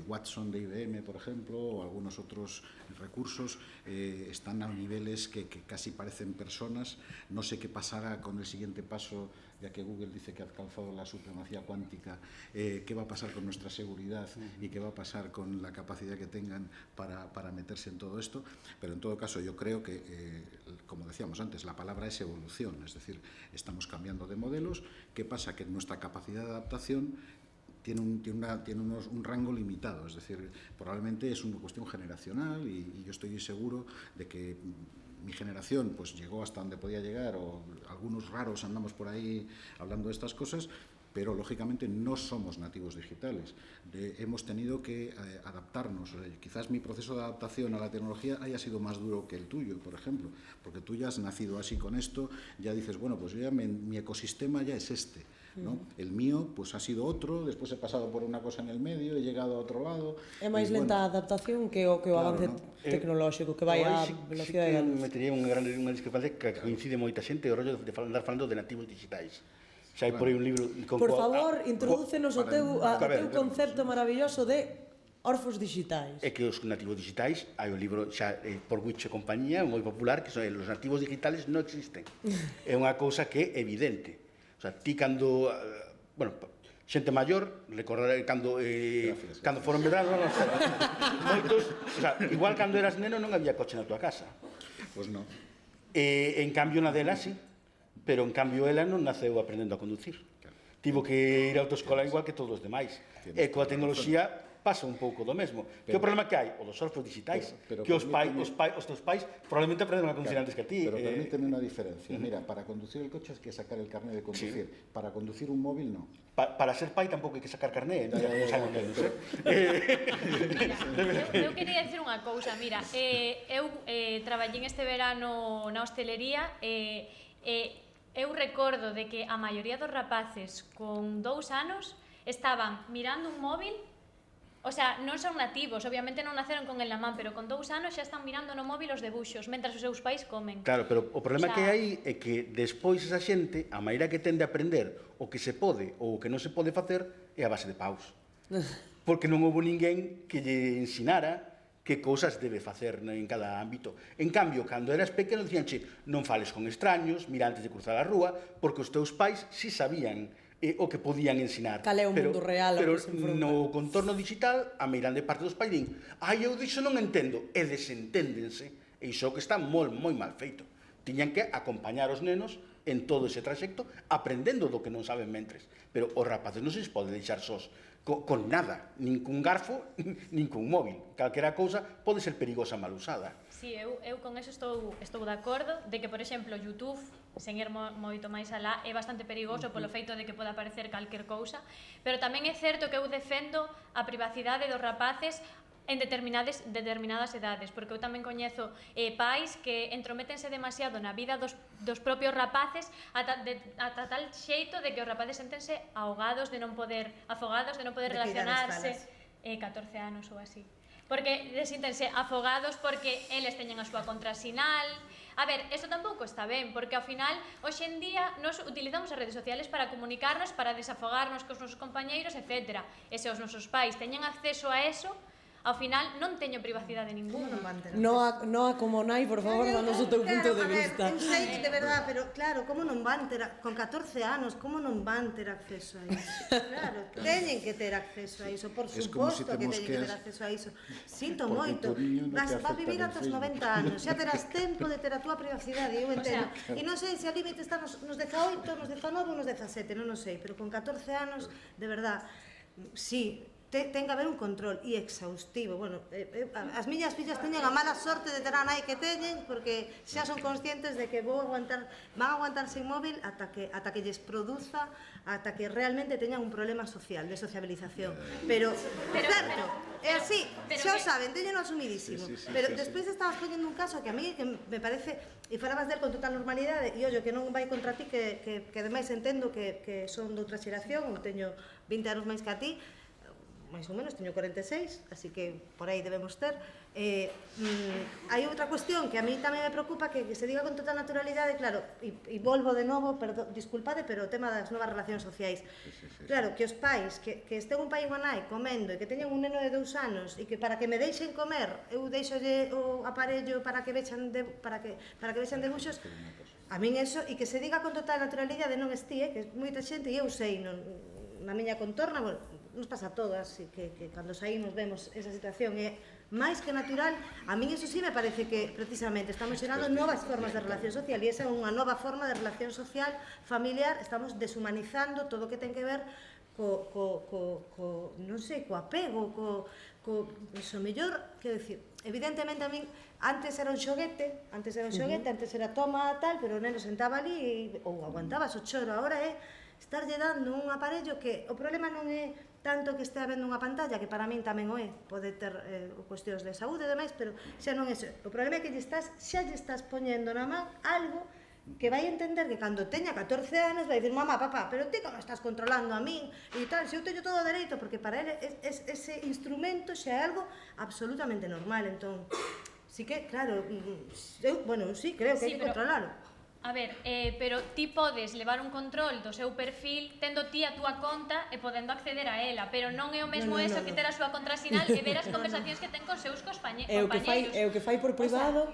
Watson de IBM, por ejemplo, o algunos otros recursos están a niveles que casi parecen personas. No sé qué pasará con el siguiente paso, ya que Google dice que ha alcanzado la supremacía cuántica, qué va a pasar con nuestra seguridad y qué va a pasar con la capacidad que tengan para meterse en todo esto. Pero en todo caso yo creo que, como decíamos antes, la palabra es evolución, es decir, estamos cambiando de modelos. ¿Qué pasa? Que nuestra capacidad de adaptación tiene un rango limitado, es decir, probablemente es una cuestión generacional y yo estoy seguro de que mi generación pues llegó hasta donde podía llegar, o algunos raros andamos por ahí hablando de estas cosas, pero lógicamente no somos nativos digitales. Hemos tenido que adaptarnos. Quizás mi proceso de adaptación a la tecnología haya sido más duro que el tuyo, por ejemplo, porque tú ya has nacido así con esto, ya dices, bueno, pues yo ya mi ecosistema ya es este, ¿no? El mío pues ha sido otro, después he pasado por una cosa en el medio, he llegado a otro lado. É máis lenta a adaptación que o avance tecnolóxico, que vai a velocidade de me tería unha discrepancia que coincide moita xente o rollo de andar falando de nativos digitais. Xa hai por aí un libro... Por favor, introdúcenos o teu concepto maravilloso de orfos digitais. É que os nativos digitais, hai un libro xa por Witch e compañía, moi popular, que son os nativos digitales non existen. É unha cousa que é evidente. O sea, ti cando... Bueno, xente maior, recordar cando foron verano, moitos, o sea, igual cando eras neno non había coche na tua casa. Pois non. En cambio na dela sí, pero en cambio ela non naceu aprendendo a conducir. Tivo que ir a autoescola igual que todos os demais. E coa tecnoloxía pasa un pouco do mesmo. Que o problema que hai? O dos orfos digitais, que os teus pais probablemente aprenden a conducir antes que a ti. Pero permíteme unha diferencia. Mira, para conducir el coche hay que sacar el carnet de conducir. Para conducir un móvil, no. Para ser pai tampouco hai que sacar carné. Mira, eu quería dicir unha cousa, mira, eu traballei este verano na hostelería e eu recordo de que a maioría dos rapaces con 2 anos estaban mirando un móvil. O sea, non son nativos, obviamente non naceron con el na man, pero con 2 anos xa están mirando no móvil os debuxos, mentras os seus pais comen. Claro, pero o problema que hai é que despois esa xente, a maneira que tende a aprender o que se pode ou o que non se pode facer é a base de paus. Porque non houve ninguén que lle ensinara que cousas debe facer en cada ámbito. En cambio, cando eras pequeno, dicíanche, non fales con extraños, mira antes de cruzar a rúa, porque os teus pais si sabían o que podían ensinar. Cal é o mundo real ao pero que se enfronta. no contorno digital, a meirande parte dos pais din eu diso non entendo, e desenténdense, e iso que está moi mal feito. Tiñan que acompañar os nenos en todo ese traxecto, aprendendo do que non saben mentres. Pero os rapaces non se pode deixar sós con nada, nin cun garfo, nin cun móvil. Calquera cousa pode ser perigosa mal usada. Sí, eu con eso estou de acordo, de que, por exemplo, YouTube, sen ir moito máis alá, é bastante perigoso polo feito de que poda aparecer calquer cousa, pero tamén é certo que eu defendo a privacidade dos rapaces en determinadas edades, porque eu tamén coñezo pais que entrométense demasiado na vida dos propios rapaces ata tal xeito de que os rapaces sentense afogados de non poder relacionarse 14 anos ou así. Porque desíntense afogados porque eles teñen a súa contrasinal. A ver, eso tampouco está ben, porque ao final, hoxe en día, nos utilizamos as redes sociales para comunicarnos, para desafogarnos cos nosos compañeiros, etc. E se os nosos pais teñen acceso a eso, ao final non teño privacidade ninguna. Noa como nai, por favor, danos o teu punto de vista. Eu sei, de verdad, pero claro, como non van ter, con 14 anos, como non van ter acceso a iso? Claro, teñen que ter acceso a iso, por suposto que teñen que ter acceso a iso. Sinto moito, vas a vivir ata os 90 anos, xa terás tempo de ter a túa privacidade, eu entendo. E non sei se a límite está nos 18, nos 19 ou nos 17, non o sei, pero con 14 anos, de verdad, sí, ten que haber un control e exhaustivo. Bueno, as miñas fillas teñen a mala sorte de ter a nai que teñen, porque xa son conscientes de que van a aguantar sin móvil ata que lles produza, ata que realmente teñan un problema social, de sociabilización. Pero certo, é así, xa o saben, teñen asumidísimo. Pero despois estabas poñendo un caso que a mí me parece, e falabas del con total normalidade, e ollo, que non vai contra ti, que ademais entendo que son de outra xeración, eu teño 20 anos máis que a ti, máis ou menos, teño 46, así que por aí debemos ter. Hai outra cuestión que a mí tamén me preocupa, que se diga con total naturalidade, claro, e volvo de novo, disculpade, pero o tema das novas relacións sociais. Claro, que os pais, que estén un pai e unha nai comendo, e que teñen un neno de 2 anos, e que para que me deixen comer, eu deixolle o aparello para que vexan debuxos, a min eso, e que se diga con total naturalidade, non estí, que moita xente, e eu sei, na miña contorna, bueno, nos pasa a todas, e que cando saímos vemos esa situación, é máis que natural. A min eso sí me parece que precisamente estamos xerando novas formas de relación social, e esa é unha nova forma de relación social familiar. Estamos deshumanizando todo o que ten que ver non sei, co apego, iso mellor, quero dicir, evidentemente a min antes era un xoguete, antes era toma tal, pero o neno sentaba ali ou aguantabas o choro. Agora é estarlle dando un aparello que o problema non é tanto que estea vendo unha pantalla, que para min tamén o é, pode ter cuestións de saúde e demais, pero xa non é eso. O problema é que xa lle estás poñendo na man algo que vai entender que cando teña 14 anos vai dicir, mamá, papá, pero ti como estás controlando a min e tal, se eu teño todo o dereito, porque para ele ese instrumento xa é algo absolutamente normal. Entón, sí que, claro, eu sí creo que hai que controlalo. A ver, pero ti podes levar un control do seu perfil tendo ti a túa conta e podendo acceder a ela, pero non é o mesmo eso que ter a súa contrasinal e ver as conversacións que ten cos seus compañeiros. É o que fai por privado.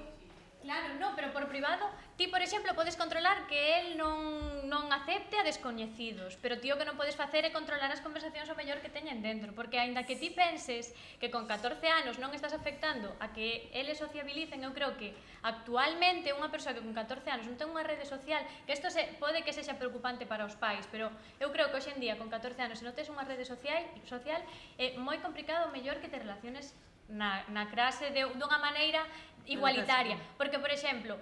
Claro, no, pero por privado, ti, por exemplo, podes controlar que el non acepte a descoñecidos, pero ti o que non podes facer é controlar as conversacións o mellor que teñen dentro, porque aínda que ti penses que con 14 anos non estás afectando a que eles sociabilicen, eu creo que actualmente unha persoa que con 14 anos non ten unha rede social, que isto pode que sexa preocupante para os pais, pero eu creo que hoxe en día con 14 anos se non tes unha rede social é moi complicado o mellor que te relaciones na clase dunha maneira igualitaria, porque, por exemplo,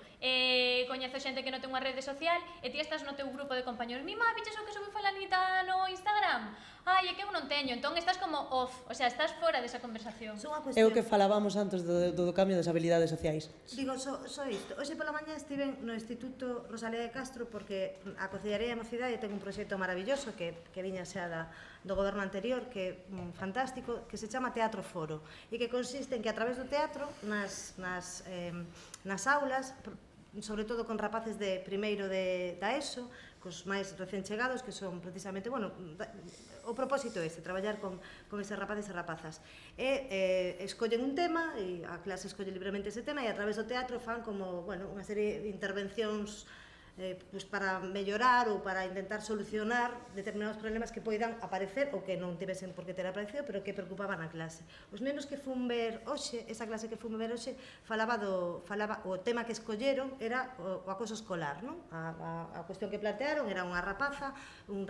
coñezo xente que non ten unha rede social e ti estás no teu grupo de compañeros, mima, viches o que subiu Falanita no Instagram? Ai, é que eu non teño, entón estás como off, o sea, estás fora desa conversación. É o que falábamos antes do cambio das habilidades sociais. Digo, só isto. Hoxe pola mañá estiven no Instituto Rosalía de Castro porque a Concellaría de Mocidade ten un proxecto maravilloso que viña xa do goberno anterior, que é fantástico, que se chama Teatro Foro e que consiste en que a través do teatro nas aulas, sobre todo con rapaces de primeiro da ESO, cos máis recén chegados, que son precisamente, bueno, o propósito é traballar con eses rapaces e rapazas. Escollen un tema, e a clase escolle libremente ese tema, e a través do teatro fan como, bueno, unha serie de intervencións para mellorar ou para intentar solucionar determinados problemas que poidan aparecer ou que non tivesen por que ter aparecido, pero que preocupaban a clase. Os nenos que fun ver hoxe, esa clase que fun ver hoxe, o tema que escolleron era o acoso escolar, non? A cuestión que plantearon era unha rapaza, unha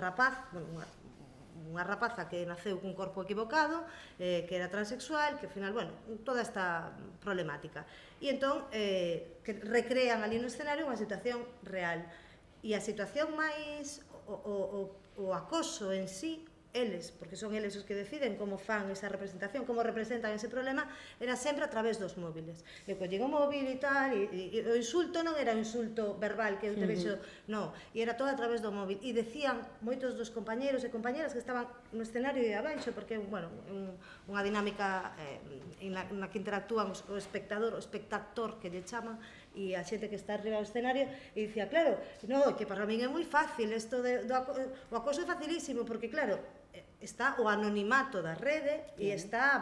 rapaza que naceu cun corpo equivocado, que era transexual, que ao final, bueno, toda esta problemática. E entón, que recrean ali no escenario unha situación real. E a situación máis, o acoso en sí, eles, porque son eles os que deciden como fan esa representación, como representan ese problema, era sempre a través dos móviles. Eu collín o móvil e tal, e o insulto non era un insulto verbal que eu te vexo, non, e era todo a través do móvil. E decían moitos dos compañeros e compañeras que estaban no escenario e abaixo, porque, bueno, unha dinámica na que interactúan o espectador, o espectador que lle chaman, e a xente que está arriba do escenario, e dicía, claro, no, que para min é moi fácil, o acoso é facilísimo, porque, claro, está o anonimato da rede e está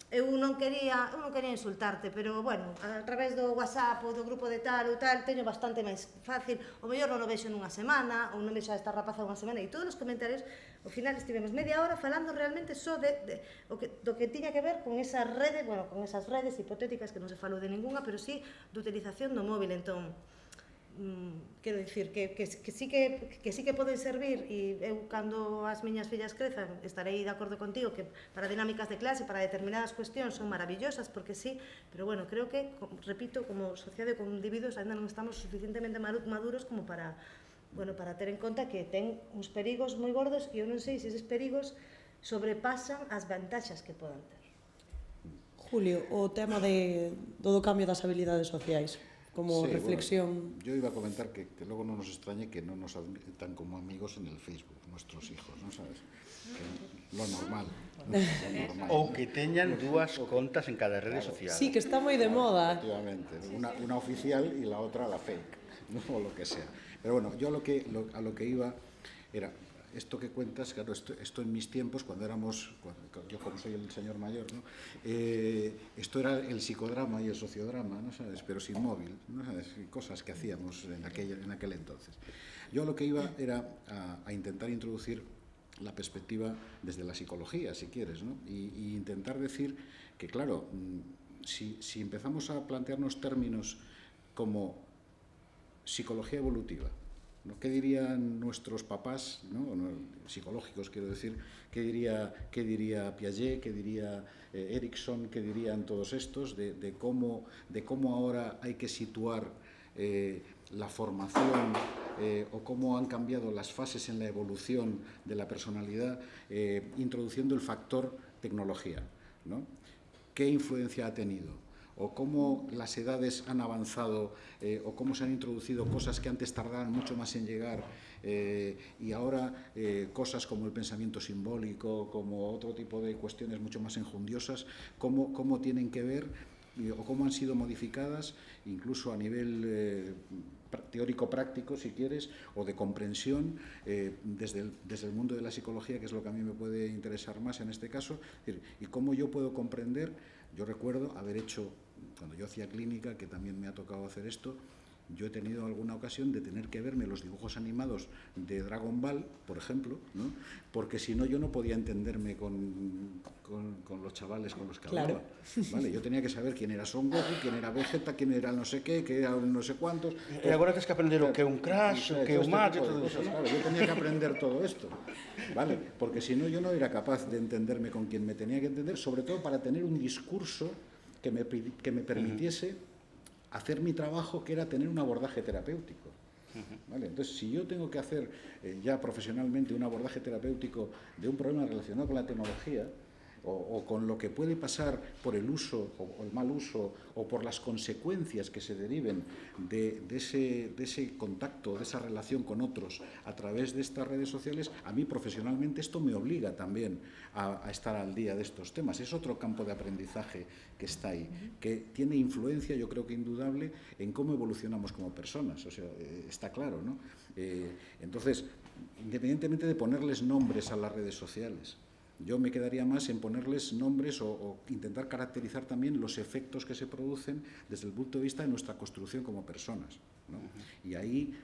eu non quería insultarte, pero bueno, a través do WhatsApp ou do grupo de tal ou tal, teño bastante máis fácil, o mellor non o vexo nunha semana, ou non vexo a esta rapaza unha semana, e todos os comentarios, ao final estivemos media hora falando realmente só do que tiña que ver con esa rede, bueno, con esas redes hipotéticas que non se falou de ninguna, pero sí de utilización do móvil. Entón, quero dicir que sí que poden servir, e eu cando as miñas fillas crezan estarei de acordo contigo que para dinámicas de clase, para determinadas cuestións son maravillosas, porque sí, pero bueno, creo que, repito, como sociedade, como individuos, ainda non estamos suficientemente maduros como para ter en conta que ten uns perigos moi gordos, e eu non sei se eses perigos sobrepasan as vantaxas que podan ter. Julio, o tema do cambio das habilidades sociais, como reflexión. Bueno, yo iba a comentar que luego no nos extrañe que no nos admitan como amigos en el Facebook, nuestros hijos, ¿no sabes? Lo normal. Ou que teñan dúas contas en cada rede social. Sí, que está moi de moda. Efectivamente, una oficial y la otra la fake, ¿no? O lo que sea. Pero bueno, yo a lo que iba era, esto que cuentas, claro, esto en mis tiempos, cuando éramos, yo como soy el señor mayor, ¿no? Esto era el psicodrama y el sociodrama, ¿no sabes? Pero sin móvil, ¿no sabes? Cosas que hacíamos en aquel entonces. Yo lo que iba era a intentar introducir la perspectiva desde la psicología, si quieres, ¿no? Y intentar decir que, claro, si empezamos a plantearnos términos como psicología evolutiva, ¿no? ¿Qué dirían nuestros papás, ¿no? Psicológicos, quiero decir? ¿Qué diría Piaget? ¿Qué diría Erikson? ¿Qué dirían todos estos? De cómo ahora hay que situar la formación o cómo han cambiado las fases en la evolución de la personalidad, introduciendo el factor tecnología, ¿no? ¿Qué influencia ha tenido? O cómo las edades han avanzado, o cómo se han introducido cosas que antes tardaban mucho más en llegar, y ahora cosas como el pensamiento simbólico, como otro tipo de cuestiones mucho más enjundiosas, cómo tienen que ver o cómo han sido modificadas, incluso a nivel teórico-práctico, si quieres, o de comprensión desde el mundo de la psicología, que es lo que a mí me puede interesar más en este caso, y cómo yo puedo comprender. Yo recuerdo haber hecho, cuando yo hacía clínica, que también me ha tocado hacer esto, yo he tenido alguna ocasión de tener que verme los dibujos animados de Dragon Ball, por ejemplo, ¿no? Porque si no, yo no podía entenderme con los chavales con los que hablaba. Vale, yo tenía que saber quién era Son Goku, quién era Vegeta, quién era no sé qué, quién era no sé cuántos. E agora tens que aprender o que é un Crash, o que é un Mario, todo eso. Claro, yo tenía que aprender todo esto, ¿vale? Porque si no, yo no era capaz de entenderme con quien me tenía que entender, sobre todo para tener un discurso que me permitiese hacer mi trabajo, que era tener un abordaje terapéutico. ¿Vale? Entonces, si yo tengo que hacer ya profesionalmente un abordaje terapéutico de un problema relacionado con la tecnología, o con lo que puede pasar por el uso o el mal uso, o por las consecuencias que se deriven de ese contacto, de esa relación con otros a través de estas redes sociales, a mí profesionalmente esto me obliga también a estar al día de estos temas. Es otro campo de aprendizaje que está ahí, que tiene influencia, yo creo que indudable, en cómo evolucionamos como personas. O sea, está claro, ¿no? Entonces, independientemente de ponerles nombres a las redes sociales, yo me quedaría más en ponerles nombres o intentar caracterizar también los efectos que se producen desde el punto de vista de nuestra construcción como personas, ¿no? Y ahí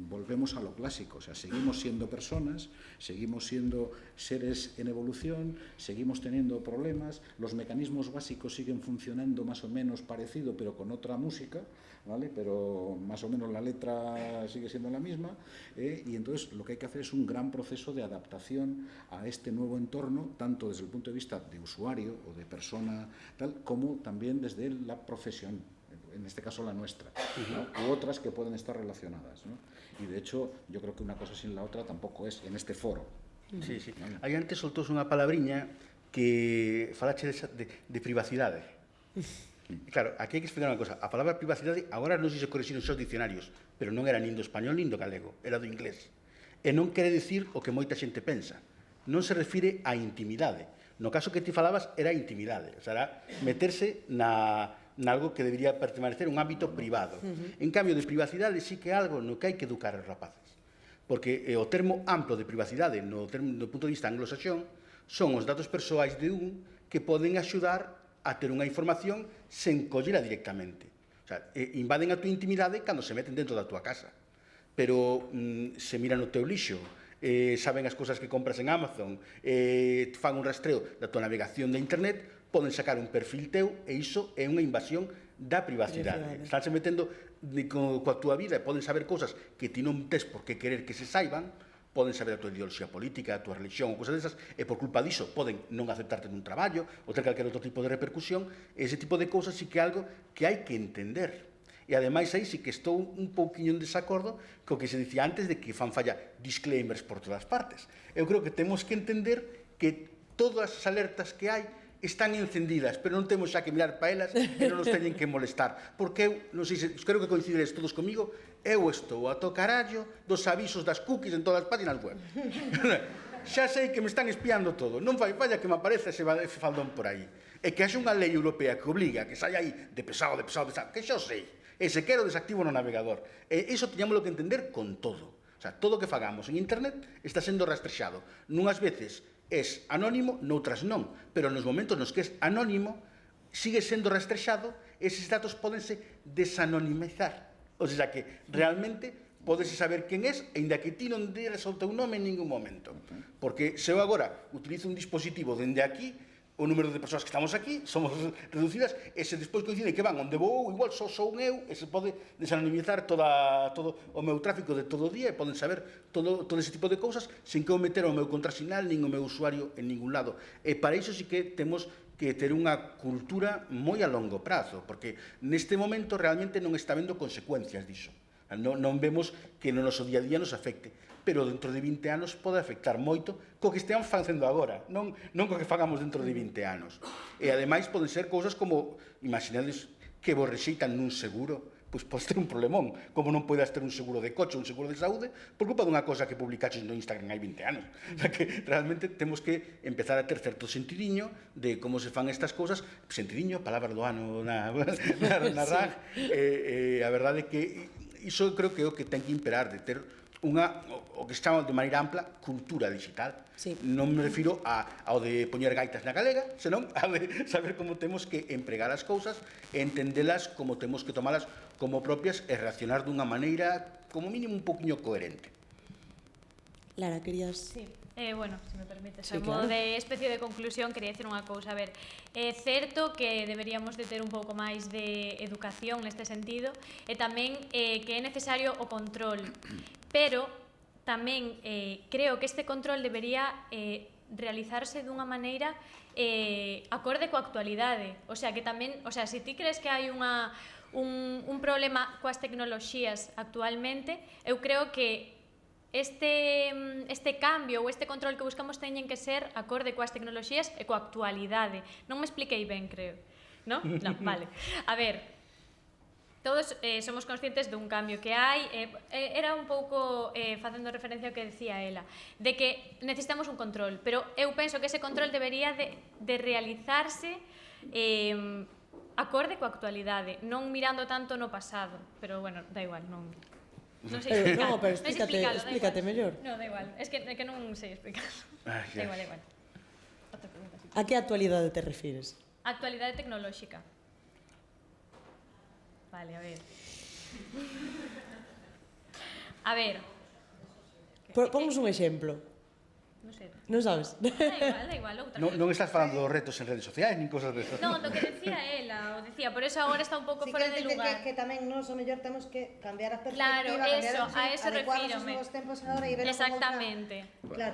volvemos a lo clásico, o sea, seguimos siendo personas, seguimos siendo seres en evolución, seguimos teniendo problemas, los mecanismos básicos siguen funcionando más o menos parecido, pero con otra música, ¿vale? Pero más o menos la letra sigue siendo la misma, y entonces lo que hay que hacer es un gran proceso de adaptación a este nuevo entorno, tanto desde el punto de vista de usuario o de persona tal, como también desde la profesión, en este caso la nuestra, ¿no? U otras que pueden estar relacionadas, ¿no? Y de hecho, yo creo que una cosa sin la otra tampoco es en este foro. Sí, sí. ¿Vale? Aí antes soltouse unha palabriña que falache de privacidade. Claro, aquí hai que explicar unha cosa. A palabra privacidade agora non sei se correxiron os dicionarios, pero non era nin do español nin do galego, era do inglés. E non quere dicir o que moita xente pensa. Non se refire á intimidade. No caso que ti falabas era intimidade, o sea, era meterse nalgo que debería permanecer un ámbito privado. En cambio, de privacidade sí que é algo no que hai que educar os rapaces. Porque o termo amplo de privacidade, no punto de vista anglosaxón, son os datos persoais de un que poden axudar a ter unha información sen collera directamente. O sea, invaden a túa intimidade cando se meten dentro da túa casa. Pero se miran no teu lixo, saben as cousas que compras en Amazon, fan un rastreo da tua navegación de internet, poden sacar un perfil teu e iso é unha invasión da privacidade. Estánse metendo coa túa vida e poden saber cousas que ti non tes por que querer que se saiban, poden saber a túa ideoloxía política, a túa religión ou cousas desas, e por culpa diso poden non aceptarte nun traballo ou ter calquer outro tipo de repercusión. Ese tipo de cousas sí que é algo que hai que entender. E ademais aí sí que estou un pouquiño en desacordo co que se dicía antes de que fan falla disclaimers por todas partes. Eu creo que temos que entender que todas as alertas que hai están encendidas, pero non temos xa que mirar para elas e non nos teñen que molestar. Porque eu, non sei se, creo que coincideres todos comigo, eu estou a tocarallo dos avisos das cookies en todas as páginas web. Xa sei que me están espiando todo, non fai falla que me aparece ese faldón por aí. E que haxe unha lei europea que obliga que saia aí de pesado, que xa sei. E se quero desactivo no navegador. E iso teñámoslo que entender con todo. O sea, todo o que fagamos en internet está sendo rastrexado. Nunhas veces es anónimo, noutras non, pero nos momentos nos que es anónimo sigue sendo rastrexado, eses datos pódense desanonimizar. O sea que realmente pódese saber quen es, e inda que ti non deres o teu nome en ningún momento. Porque se eu agora utilizo un dispositivo dende aquí, o número de persoas que estamos aquí somos reducidas, e se despois coincide que van onde vou, igual só sou eu, e se pode desanonimizar todo o meu tráfico de todo o día, e poden saber todo ese tipo de cousas sen que eu meter o meu contrasinal nin o meu usuario en ningún lado. E para iso sí que temos que ter unha cultura moi a longo prazo, porque neste momento realmente non está vendo consecuencias diso. Non vemos que no noso día a día nos afecte, pero dentro de 20 anos pode afectar moito co que esteamos facendo agora, non co que fagamos dentro de 20 anos. E ademais poden ser cousas como, imaginades que vos rexeitan nun seguro, pois podes ter un problemón, como non podes ter un seguro de coche, un seguro de saúde, por culpa dunha cosa que publicaches no Instagram hai 20 anos. O sea que realmente temos que empezar a ter certo sentidiño de como se fan estas cousas, sentidiño, palabra do ano na RAG, a verdade é que iso creo que é o que ten que imperar, de ter unha, o que se chama de maneira ampla, cultura digital. Sí. Non me refiro ao de poñer gaitas na galega, senón ao de saber como temos que empregar as cousas, entendelas como temos que tomalas como propias e reaccionar dunha maneira, como mínimo, un poquinho coherente. Lara, querías... Sí. Bueno, se me permite, Sí, a modo claro. de especie de conclusión, quería decir unha cousa. A ver, é certo que deberíamos de ter un pouco máis de educación neste sentido e tamén que é necesario o control, pero tamén creo que este control debería realizarse dunha maneira acorde coa actualidade. O sea, que tamén, o sea, se ti crees que hai un problema coas tecnoloxías actualmente, eu creo que este cambio ou este control que buscamos teñen que ser acorde coas tecnoloxías e coa actualidade. Non me expliquei ben, creo. ¿No? No, vale. A ver, todos somos conscientes dun cambio que hai, era un pouco facendo referencia ao que decía ela, de que necesitamos un control, pero eu penso que ese control debería de realizarse acorde coa actualidade, non mirando tanto no pasado, pero bueno, da igual, non sei explicar. No, pero explícate mellor. No, da igual, es que non sei explicar. Da igual. Outra pregunta, sí. A que actualidade te refires? Actualidade tecnolóxica. Vale, a ver. A ver. Ponnos un exemplo. Non sei. Non sabes? Da igual, outra. Non estás falando dos retos en redes sociais, nin cosas desas. Non, do que decía ela, o decía, por eso agora está un pouco Sí, fora quero de dicir lugar. que tamén nos, o mellor, temos que cambiar a Claro, perspectiva, eso, a eso adecuarnos aos refírome. novos tempos agora e ver Exactamente.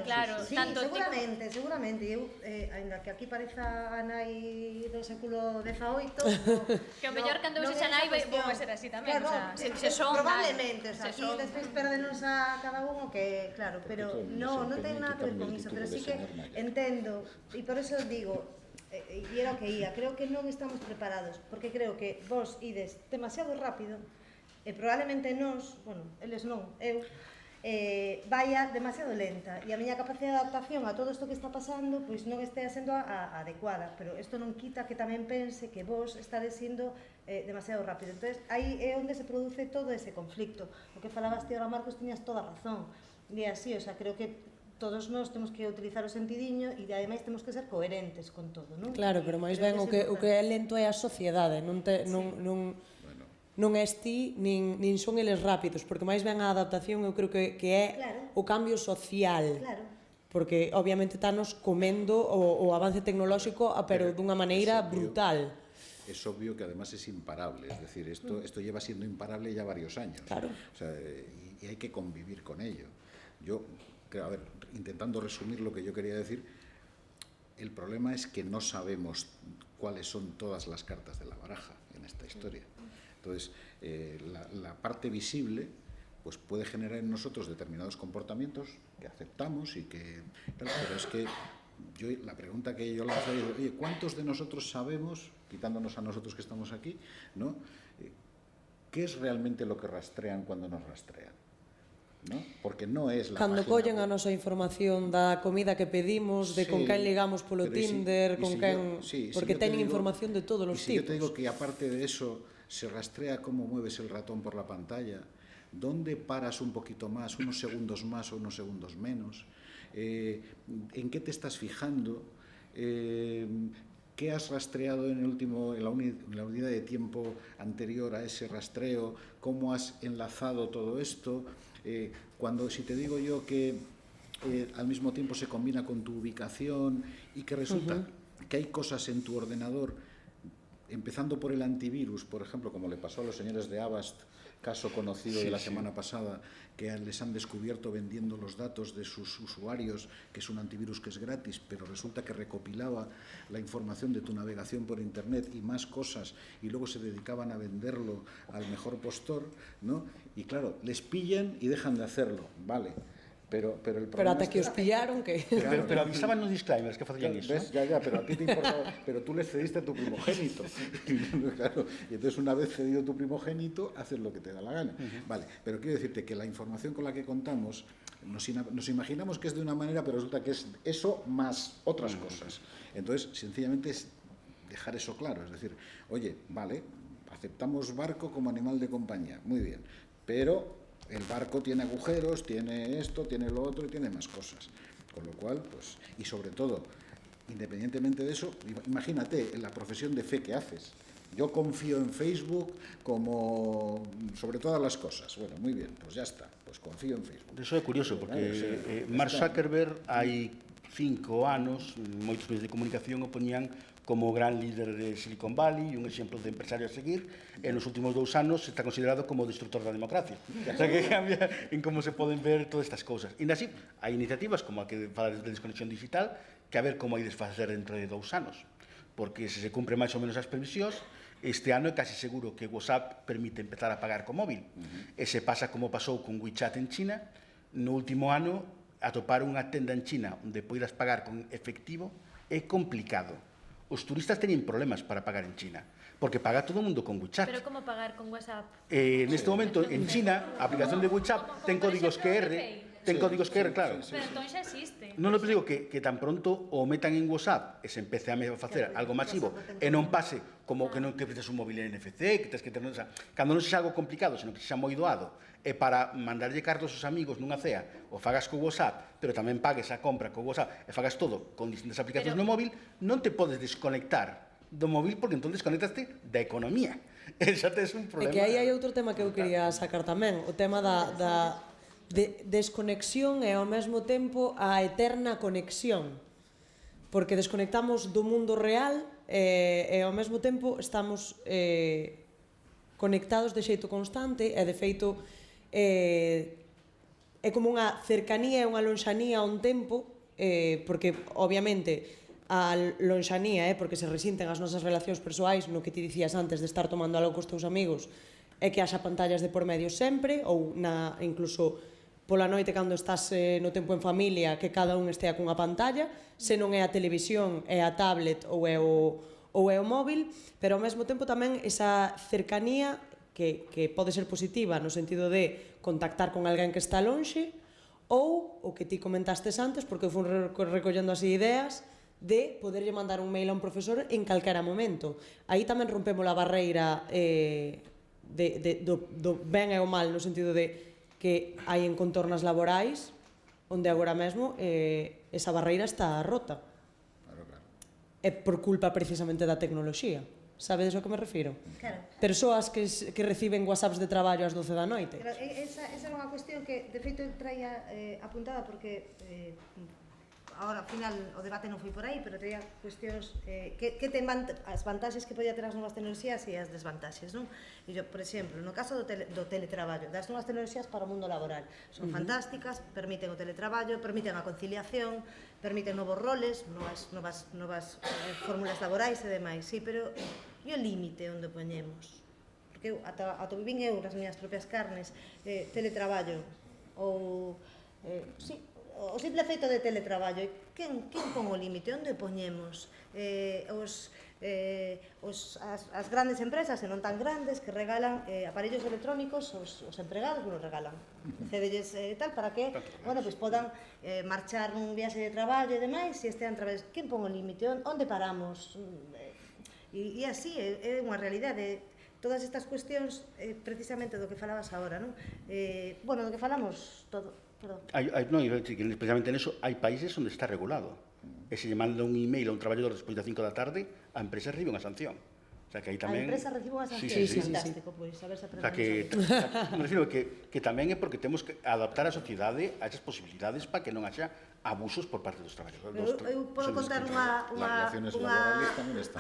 Claro, sí, tanto seguramente. Eu, ainda que aquí pareza a nai do século XVIII, Que o mellor cando uses a nai vou ser así tamén, claro, o sea, se son probablemente, o se sea, aquí son. despois perdenos a cada uno que, claro, pero non ten nada que ver con iso, pero sí que entendo, e por eso digo, e era o que ia, creo que non estamos preparados, porque creo que vos ides demasiado rápido, e probablemente nós, bueno, eles non, eu, vaya demasiado lenta, e a miña capacidade de adaptación a todo isto que está pasando, pois non estea sendo a adecuada, pero isto non quita que tamén pense que vos estades sendo demasiado rápido. Entonces, aí é onde se produce todo ese conflicto. O que falabas, Tiago Marcos, tiñas toda a razón, e así, o sea, creo que todos nós temos que utilizar o sentidiño e ademais temos que ser coherentes con todo, non? Claro, pero máis ben o que é lento é a sociedade, non és ti, nin son eles rápidos, porque máis ben a adaptación eu creo que é o cambio social. Claro. Porque obviamente tános comendo o avance tecnolóxico, pero dunha maneira brutal. Es obvio que además es imparable, es decir, esto lleva siendo imparable ya varios años. Claro. O sea, y hay que convivir con ello. Yo, a ver, intentando resumir lo que yo quería decir, el problema es que no sabemos cuáles son todas las cartas de la baraja en esta historia. Entonces, la parte visible pues puede generar en nosotros determinados comportamientos que aceptamos y que... Pero es que la pregunta que yo lanzo es, oye, ¿cuántos de nosotros sabemos, quitándonos a nosotros que estamos aquí, ¿no? ¿Qué es realmente lo que rastrean cuando nos rastrean? ¿No? Porque no es la cando collen a nosa información da comida que pedimos, de con quen ligamos polo Tinder, con quen... Porque teñen información de todos os tipos. Si yo te digo que aparte de eso se rastrea cómo mueves el ratón por la pantalla, dónde paras un poquito más, unos segundos más o unos segundos menos, en qué te estás fijando, qué has rastreado en la unidad de tiempo anterior a ese rastreo, cómo has enlazado todo esto. Si te digo yo que al mismo tiempo se combina con tu ubicación y que resulta que hay cosas en tu ordenador, empezando por el antivirus, por ejemplo, como le pasó a los señores de Avast, caso conocido de la semana pasada, que les han descubierto vendiendo los datos de sus usuarios, que es un antivirus que es gratis, pero resulta que recopilaba la información de tu navegación por Internet y más cosas, y luego se dedicaban a venderlo al mejor postor, ¿no? Y claro, les pillan y dejan de hacerlo, vale. Pero el Pero problema ata que os pillaron, que... Pero avisaban nos disclaimers que facían iso. ¿Ves? Ya, pero a ti te importaba, pero tú le cediste a tu primogénito. Claro, y entonces una vez cedido tu primogénito, haces lo que te da la gana. Vale, pero quiero decirte que la información con la que contamos, nos imaginamos que es de una manera, pero resulta que es eso más otras cosas. Entonces, sencillamente es dejar eso claro, es decir, oye, vale, aceptamos barco como animal de compañía, muy bien, pero el barco tiene agujeros, tiene esto, tiene lo otro y tiene más cosas. Con lo cual, pues, y sobre todo, independientemente de eso, imagínate en la profesión de fe que haces. Yo confío en Facebook como sobre todas las cosas. Bueno, muy bien, pues ya está, pues confío en Facebook. Eso é curioso, porque Mark Zuckerberg hai 5 anos, moitos medios de comunicación o poñían como gran líder de Silicon Valley, un exemplo de empresario a seguir, e nos últimos 2 anos está considerado como destructor da democracia. O sea, que cambia en como se poden ver todas estas cousas. E así, hai iniciativas como a que fala de desconexión digital, que a ver como hai desfacer dentro de 2 anos. Porque se cumpre máis ou menos as previsións, este ano é casi seguro que WhatsApp permite empezar a pagar co móvil. E se pasa como pasou con WeChat en China, no último ano, atopar unha tenda en China onde poidas pagar con efectivo é complicado. Os turistas teñen problemas para pagar en China, porque paga todo o mundo con WeChat. Pero como pagar con WhatsApp? Neste momento, en China, a aplicación de WeChat ten códigos QR, ten códigos QR, claro. Pero entón xa existe. Non digo que tan pronto o metan en WhatsApp e se empece a facer algo masivo e non pase como que non que precisas un móvil NFC, que tens que ter... Cando non sexa algo complicado, senón que sexa moi doado, e para mandarlle cartos aos amigos nunha cea, o fagas co WhatsApp, pero tamén pagues a compra co WhatsApp e fagas todo con distintas aplicacións no móvil, non te podes desconectar do móvil porque entón desconectaste da economía. E xa tes un problema. E que aí hai outro tema que eu quería sacar tamén, o tema da desconexión e ao mesmo tempo a eterna conexión. Porque desconectamos do mundo real e ao mesmo tempo estamos conectados de xeito constante e de feito é como unha cercanía e unha lonxanía a un tempo, porque obviamente a lonxanía é porque se resinten as nosas relacións persoais, no que ti dicías antes de estar tomando algo cos teus amigos, é que haxa pantallas de por medio sempre, ou incluso pola noite cando estás no tempo en familia, que cada un estea cunha pantalla, se non é a televisión, é a tablet ou é o móvil, pero ao mesmo tempo tamén esa cercanía que pode ser positiva no sentido de contactar con alguén que está lonxe, ou o que ti comentastes antes, porque eu fui recollendo así ideas, de poderlle mandar un mail a un profesor en calquera momento. Aí tamén rompemos a barreira do ben e o mal, no sentido de que hai en contornas laborais onde agora mesmo esa barreira está rota. É por culpa precisamente da tecnoloxía. Sabedes ao que me refiro? Claro. Persoas que reciben whatsapps de traballo ás 12 da noite. Pero esa era unha cuestión que, de feito, traía apuntada porque agora, ao final, o debate non foi por aí, pero traía cuestións que ten as vantaxes que podía ter as novas tecnoloxías e as desvantaxes, non? E yo, por exemplo, no caso do teletraballo, das novas tecnoloxías para o mundo laboral, son fantásticas, permiten o teletraballo, permiten a conciliación, permiten novos roles, novas fórmulas laborais e demais, sí, pero e o límite onde poñemos? Porque eu, ata vivín eu nas miñas propias carnes, teletraballo, ou, sí, o simple feito de teletraballo, quen pon o límite? Onde poñemos? As grandes empresas, e non tan grandes, que regalan aparellos electrónicos aos empregados, bueno, regalan cedelles tal, para que, bueno, pois podan marchar nun viaxe de traballo e demais, e estean través, quen pon o límite? Onde paramos? E así, é unha realidade. Todas estas cuestións, precisamente do que falabas agora, non? Bueno, do que falamos todo. Precisamente neso, hai países onde está regulado. E se lle manda un email a un traballador despois das 5 da tarde, a empresa recibe unha sanción. O sea, que aí tamén... A empresa recibe unha sanción. Sí. Fantástico, pois, a ver se aprendemos. O sea, me refiro que tamén é porque temos que adaptar a sociedade a esas posibilidades para que non haxa abusos por parte dos traballadores. Eu podo contar unha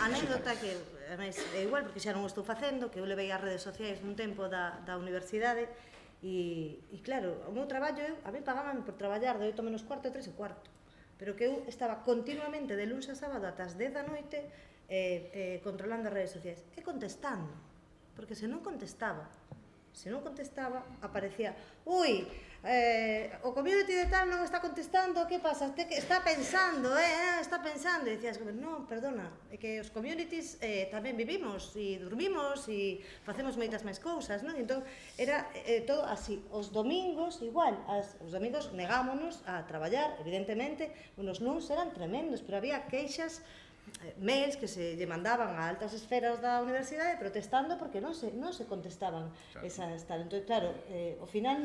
anécdota que, ademais, é igual, porque xa non o estou facendo, que eu levei as redes sociais nun tempo da universidade, e claro, o meu traballo, a mí pagaban por traballar de 8 menos cuarto a 3 e cuarto, pero que eu estaba continuamente de luns a sábado ata as 10 da noite controlando as redes sociais e contestando, porque se non contestaba Se non contestaba, aparecía, ui, o community de tal non está contestando, que pasa? Está pensando, está pensando. E dicías, non, perdona, é que os communities tamén vivimos e dormimos e facemos moitas máis cousas, non? Entón, era todo así. Os domingos, igual, os domingos negámonos a traballar, evidentemente, os nuns eran tremendos, pero había queixas, mails que se lle mandaban a altas esferas da universidade protestando porque non se contestaban esas tal. Entón, claro, ao final,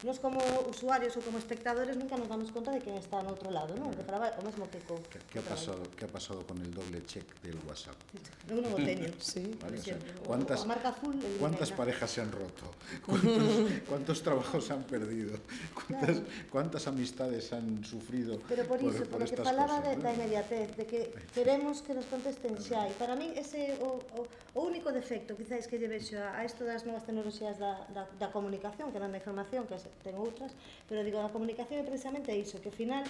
nos como usuarios ou como espectadores nunca nos damos conta de quen está no outro lado, non? Que traba o mesmo que co... ¿Qué ha pasado con el doble check del WhatsApp? Non o teño. Sí. ¿Vale? O sea, A marca azul... ¿Cuántas parejas se han roto? ¿Cuántos trabajos han perdido? ¿Cuántas amistades han sufrido Pero por iso, por lo que estas falaba cosas, da inmediatez, de que queremos que nos contesten xa, e para min ese o único defecto, quizáis, que lle vexo a isto das novas tecnoloxías da comunicación, que non da información, que ten outras, pero digo, a comunicación é precisamente iso, que ao final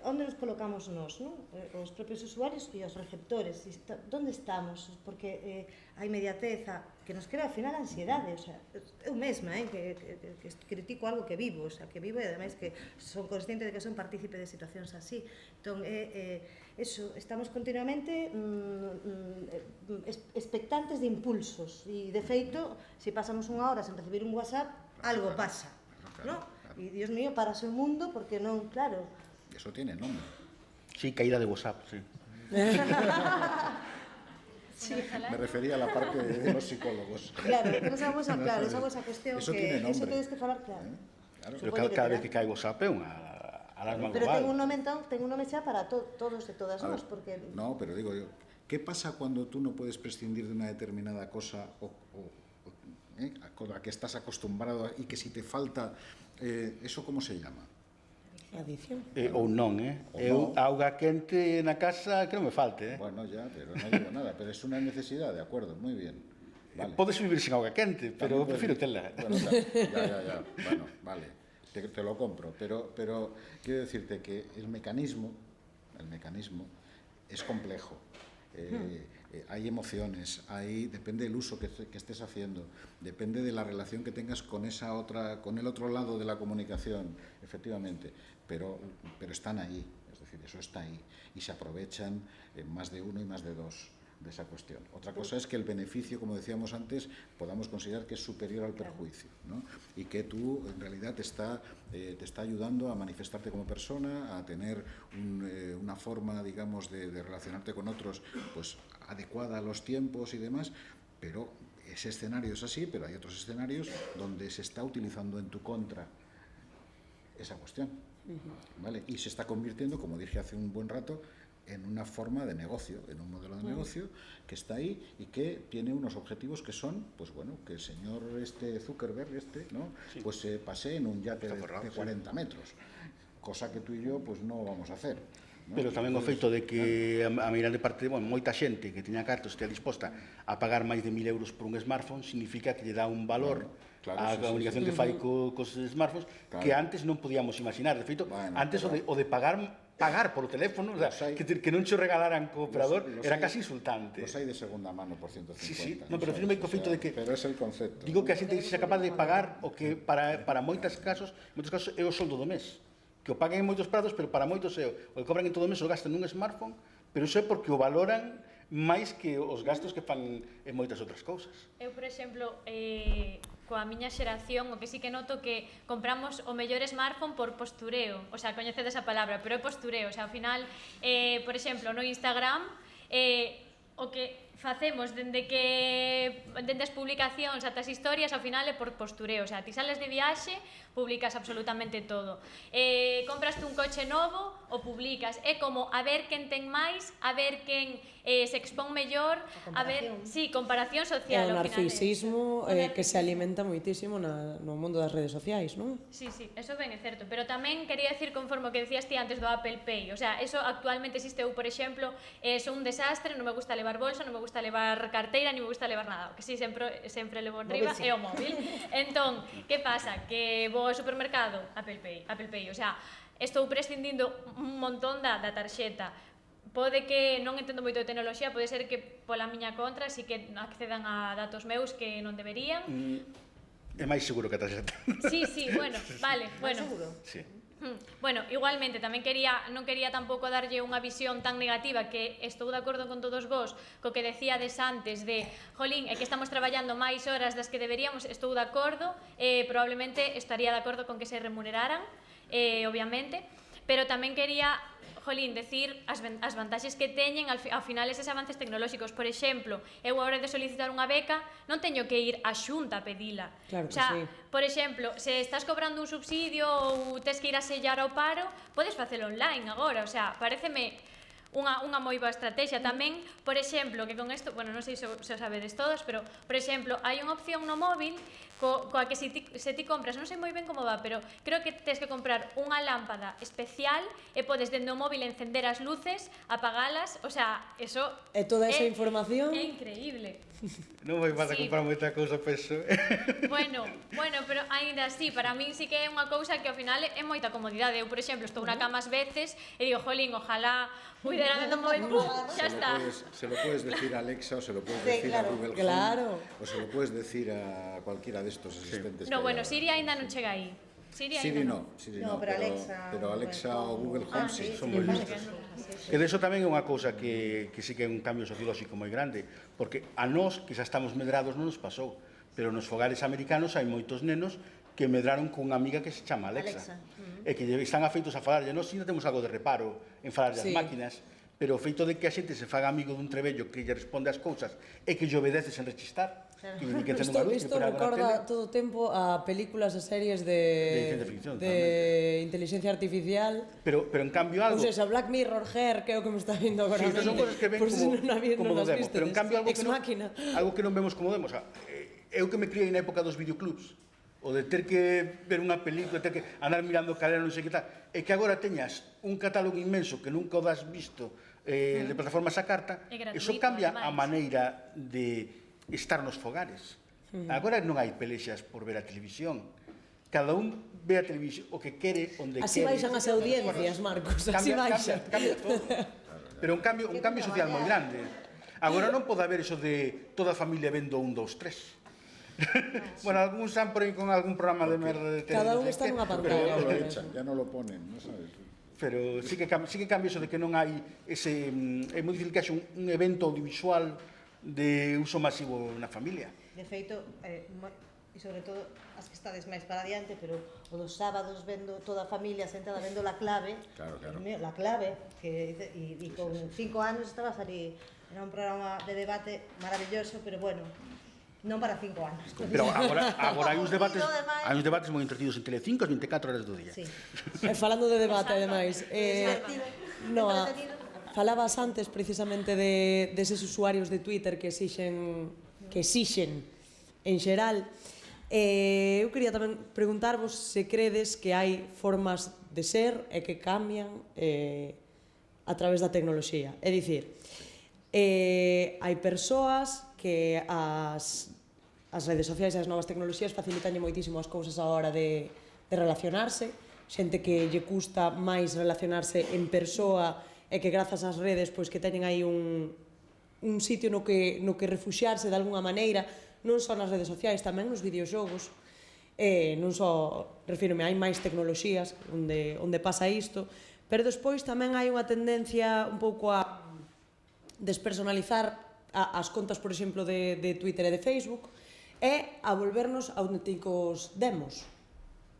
onde nos colocamos nós, non? Os propios usuarios e os receptores, onde estamos? Porque a inmediateza que nos crea ao final ansiedade, o sea, eu mesma, que critico algo que vivo, o sea, que vivo e ademais que son consciente de que son partícipe de situacións así. Entón, eso, estamos continuamente expectantes de impulsos e, de feito, se pasamos unha hora sen recibir un WhatsApp, algo pasa, non? E, Dios mío, parase o mundo porque non, claro... Eso tiene nombre. Sí, caída de WhatsApp, sí. Sí. Me refería a la parte de los psicólogos. Claro, esa cuestión eso que tiene nombre. eso tedes que falar claro. Claro. Pero cada vez que cae WhatsApp é unha alarma global. Pero ten un nome xa para todos e todas nós, porque... No, pero digo yo, ¿qué pasa cuando tú no puedes prescindir de una determinada cosa a que estás acostumbrado y que si te falta, ¿eso cómo se llama? Adición. Ou non, Eu, auga quente na casa que non me falte, Bueno, ya, pero no digo nada, pero es una necesidad, de acuerdo, muy bien. Vale. Podes vivir sin auga quente, pero prefiro tela. Bueno, ya. Bueno, vale, te lo compro, pero quiero decirte que el mecanismo es complejo. Hay emociones, depende del uso que estés haciendo, depende de la relación que tengas con con el otro lado de la comunicación, efectivamente, pero están ahí, es decir, eso está ahí y se aprovechan más de uno y más de dos de esa cuestión. Otra cosa es que el beneficio, como decíamos antes, podamos considerar que es superior al perjuicio, ¿no? Y que tú en realidad te está ayudando a manifestarte como persona, a tener una forma, digamos, de relacionarte con otros, pues adecuada a los tiempos y demás, pero ese escenario es así, pero hay otros escenarios donde se está utilizando en tu contra esa cuestión, ¿vale? Y se está convirtiendo, como dije hace un buen rato, en una forma de negocio, en un modelo de negocio que está ahí y que tiene unos objetivos que son, pues bueno, que el señor Zuckerberg, ¿no? Sí. Pues se pase en un yate de 40 metros, cosa que tú y yo pues no vamos a hacer, ¿no? Pero tamén o feito de que a grande parte, moita xente que tiña cartos estea disposta a pagar máis de 1.000 euros por un smartphone significa que lle dá un valor a comunicación que fai cos smartphones que antes non podíamos imaginar. De feito, antes o de pagar polo teléfono, o sea, que non che regalaran co operador, era casi insultante. Los hai de segunda mano por 150. Sí, no, pero firme co feito de que... Pero es el concepto. Digo que a xente sexa capaz de pagar o que para moitos casos é o soldo do mes. Que o paguen en moitos prazos, pero para moitos é o que cobran en todo o mes o gastan nun smartphone, pero iso é porque o valoran máis que os gastos que fan en moitas outras cousas. Eu, por exemplo, coa miña xeración, o que sí que noto que compramos o mellor smartphone por postureo, o sea, coñecedes a palabra, pero é postureo, o sea, ao final, por exemplo, no Instagram, o que facemos dende as publicacións ata as historias, ao final é por postureo, o sea, ti sales de viaxe, publicas absolutamente todo. Compraste un coche novo, o publicas. É como a ver quen ten máis, a ver quen se expón mellor, a ver, sí, comparación social. É o narcisismo que se alimenta moitísimo no mundo das redes sociais, non? Sí, eso ben é certo, pero tamén quería decir conforme o que decías ti antes do Apple Pay, o sea, eso actualmente existe. Eu, por exemplo, son un desastre, non me gusta levar bolsa, non me gusta levar carteira, ni me gusta levar nada. O que sí, sempre levo en riba é o móvil. Entón, que pasa? Que vou ao supermercado, Apple Pay, o sea, estou prescindindo un montón da tarxeta. Pode que non entendo moito de tecnoloxía, pode ser que pola miña contra si que accedan a datos meus que non deberían. É máis seguro que a tarxeta. Sí, bueno, vale, bueno. Seguro? Sí. Bueno, igualmente, tamén non quería tampouco darlle unha visión tan negativa, que estou de acordo con todos vos co que decíades antes de jolín, é que estamos traballando máis horas das que deberíamos, estou de acordo, probablemente estaría de acordo con que se remuneraran, obviamente, pero tamén quería jolín, decir as vantaxes que teñen ao final eses avances tecnolóxicos. Por exemplo, eu a hora de solicitar unha beca non teño que ir á Xunta a pedila. Claro que o sea, sí. por exemplo, se estás cobrando un subsidio ou tes que ir a sellar ao paro, podes facelo online agora. O sea, paréceme unha moi boa estrategia tamén. Por exemplo, que con isto, bueno, non sei se o sabedes todos, pero, por exemplo, hai unha opción no móvil coa que se ti compras, non sei moi ben como va, pero creo que tens que comprar unha lámpada especial e podes dende o móvil encender as luces, apagalas, o sea, eso E toda esa información... é increíble. Non vai falta Sí. comprar moita cousa para iso. Bueno, pero aínda así, para min sí que é unha cousa que ao final é moita comodidade. Eu, por exemplo, estou na cama ás veces e digo, jolín, ojalá puidera dentro do móvil, pum, xa está. Se lo puedes decir a Alexa o se lo puedes Sí, decir claro. a Google Home Claro. o se lo puedes decir a cualquiera de estos asistentes. No, que bueno, hay ahora. Siri aínda non chega aí. Siri Siri aínda no, Siri No, no, pero Alexa... pero Alexa o Google Home sí. Son moi listos. Que de eso tamén é unha cousa que sí que é un cambio sociolóxico moi grande, porque a nós, que xa estamos medrados, non nos pasou, pero nos fogares americanos hai moitos nenos que medraron cunha amiga que se chama Alexa. E que están afeitos a falarlle, nós ainda temos algo de reparo en falarlle as Sí. máquinas, pero o feito de que a xente se faga amigo dun trebello que lle responde as cousas e que lle obedece sen rechistar, que encende unha luz, que Isto pon algo na recorda tele. todo o tempo a películas e series De ciencia ficción, de inteligencia artificial. Pero en cambio algo... Ou seja, Black Mirror, Her, que é o que me está vindo agora. Sí, estas son cosas que ven Por si como, non había- como non do as demo, pero en vistedes. cambio Ex Máquina. algo que non vemos como demo, o sea, eu que me criei na época dos videoclubs, o de ter que ver unha película, ter que andar mirando calera, non sei que tal, e que agora teñas un catálogo inmenso que nunca o das visto de plataformas a carta, E gratuito, eso cambia a ademais. maneira de estar nos fogares. Agora non hai pelexas por ver a televisión. Cada un ve a televisión o que quere, onde Así quere. baixan as audiencias, Marcos, así baixan. Cambia todo. Pero un cambio social moi grande. Agora non pode haber eso de toda a familia vendo 1, 2, 3. Bueno, algúns están por aí con algún programa de merda de tele. Cada un non sei está que, nunha Pero pantalla. ya no lo echan, ya no lo ponen, ¿no sabes? Pero sí que cambia eso de que non hai ese... É moi difícil que haxe un evento audiovisual de uso masivo na familia. De feito, e sobre todo as que estades máis para adiante, pero o dos sábados vendo toda a familia sentada vendo La Clave, Claro, claro. Dios mío, La Clave, que e con 5 anos estaba a salir, era un programa de debate maravilloso, pero bueno, non para 5 anos. Pero agora hai uns debates, Ademais. hai uns debates moi entretidos en Telecinco as 24 horas do día. Sí. E falando de debate, ademais, Divertido, Noa, entretenido. falabas antes precisamente deses usuarios de Twitter que exixen en xeral. Eu quería tamén preguntarvos se credes que hai formas de ser e que cambian a través da tecnoloxía. É dicir, hai persoas que as redes sociais e as novas tecnoloxías facilitanlle moitísimo as cousas a hora de relacionarse, xente que lle custa máis relacionarse en persoa e que grazas ás redes pois que teñen aí un sitio no que refuxiarse de alguna maneira, non só nas redes sociais, tamén nos videoxogos, non só, refírome, hai máis tecnoloxías onde pasa isto, pero despois tamén hai unha tendencia un pouco a despersonalizar as contas, por exemplo, de Twitter e de Facebook e a volvernos auténticos demos.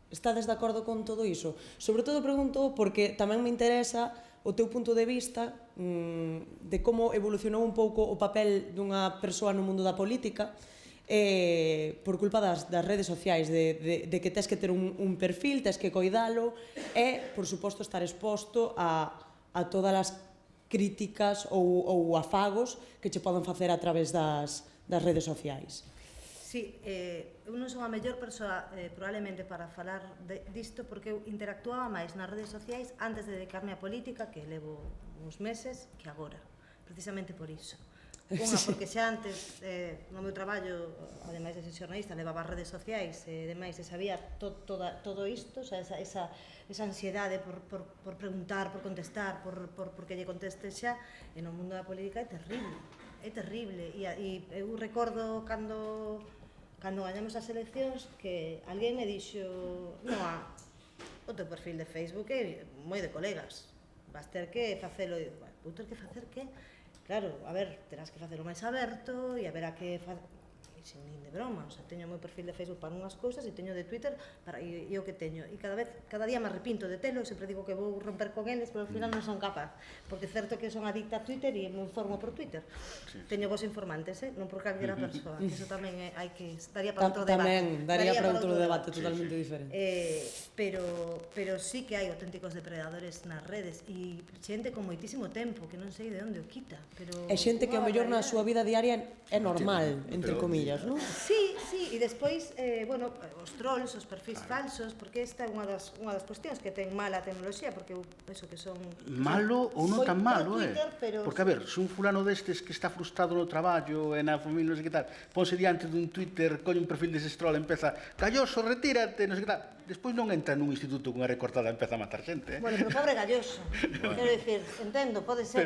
Estades de acordo con todo iso? Sobre todo pregunto porque tamén me interesa o teu punto de vista de como evolucionou un pouco o papel dunha persoa no mundo da política por culpa das redes sociais, de que tes que ter un perfil, tes que coidalo e, por suposto, estar exposto a todas as críticas ou afagos que che poden facer a través das redes sociais. Sí, eu non son a mellor persoa probablemente para falar disto porque eu interactuaba máis nas redes sociais antes de dedicarme á política, que levo uns meses, que agora, precisamente por iso. Unha, porque xa antes, no meu traballo, ademais de ser xornalista, levaba as redes sociais, e demais, e sabía todo isto, o sea, esa ansiedade por preguntar, por contestar, por que lle conteste xa, e no mundo da política é terrible, e eu recordo cando cando gañamos as eleccións, que alguén me dixo, Noa, o teu perfil de Facebook é moi de colegas, vas ter que facelo. E digo, vou ter que facer que? Claro, a ver, terás que facelo máis aberto e haberá que sin nin de broma, o sea, teño o meu perfil de Facebook para unhas cousas e teño de Twitter para e o que teño, e cada día me arrepinto de telo, sempre digo que vou romper con eles, pero ao final non son capaz, porque é certo que son adicta a Twitter e me informo por Twitter. Sí. Teño vos informantes, non por calquera persoa, que eso tamén hai que daría para outro debate. Tamén daría para outro debate totalmente diferente. Pero sí que hai auténticos depredadores nas redes e xente con moitísimo tempo que non sei de onde o quita, pero é xente que ao mellor na súa vida diaria é normal, entre comillas, non? Sí, e despois, bueno, os trolls, os perfis falsos, porque esta é unha das cuestións que ten mala a tecnoloxía, porque eu penso que son... Malo ou non tan malo, Twitter, pero... Porque, a ver, se un fulano destes que está frustrado no traballo e na familia, non sei que tal, ponse diante dun Twitter, colle un perfil dese troll, empeza, Galloso, retírate, non sei que tal, despois non entra nun instituto cunha recortada e empeza a matar xente, Bueno, pero pobre Galloso, quero dicir, entendo, pode ser,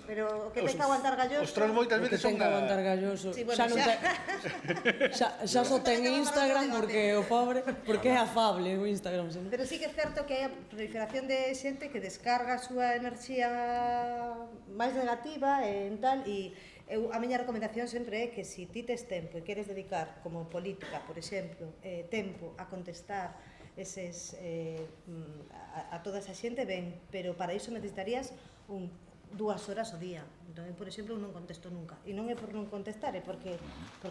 pero o que ten que aguantar Galloso... Os trolls moitas veces son... O que ten que aguantar Galloso, Sí, bueno, xa non ten... xa só ten Instagram porque o pobre, porque é afable o Instagram, senón. Pero sí que é certo que hai a proliferación de xente que descarga a súa enerxía máis negativa en tal, e a miña recomendación sempre é que se ti tes tempo e queres dedicar como política, por exemplo, tempo a contestar eses a toda esa xente, ben, pero para iso necesitarías 2 horas ao día. Entón, por exemplo, non contesto nunca. E non é por non contestar, é porque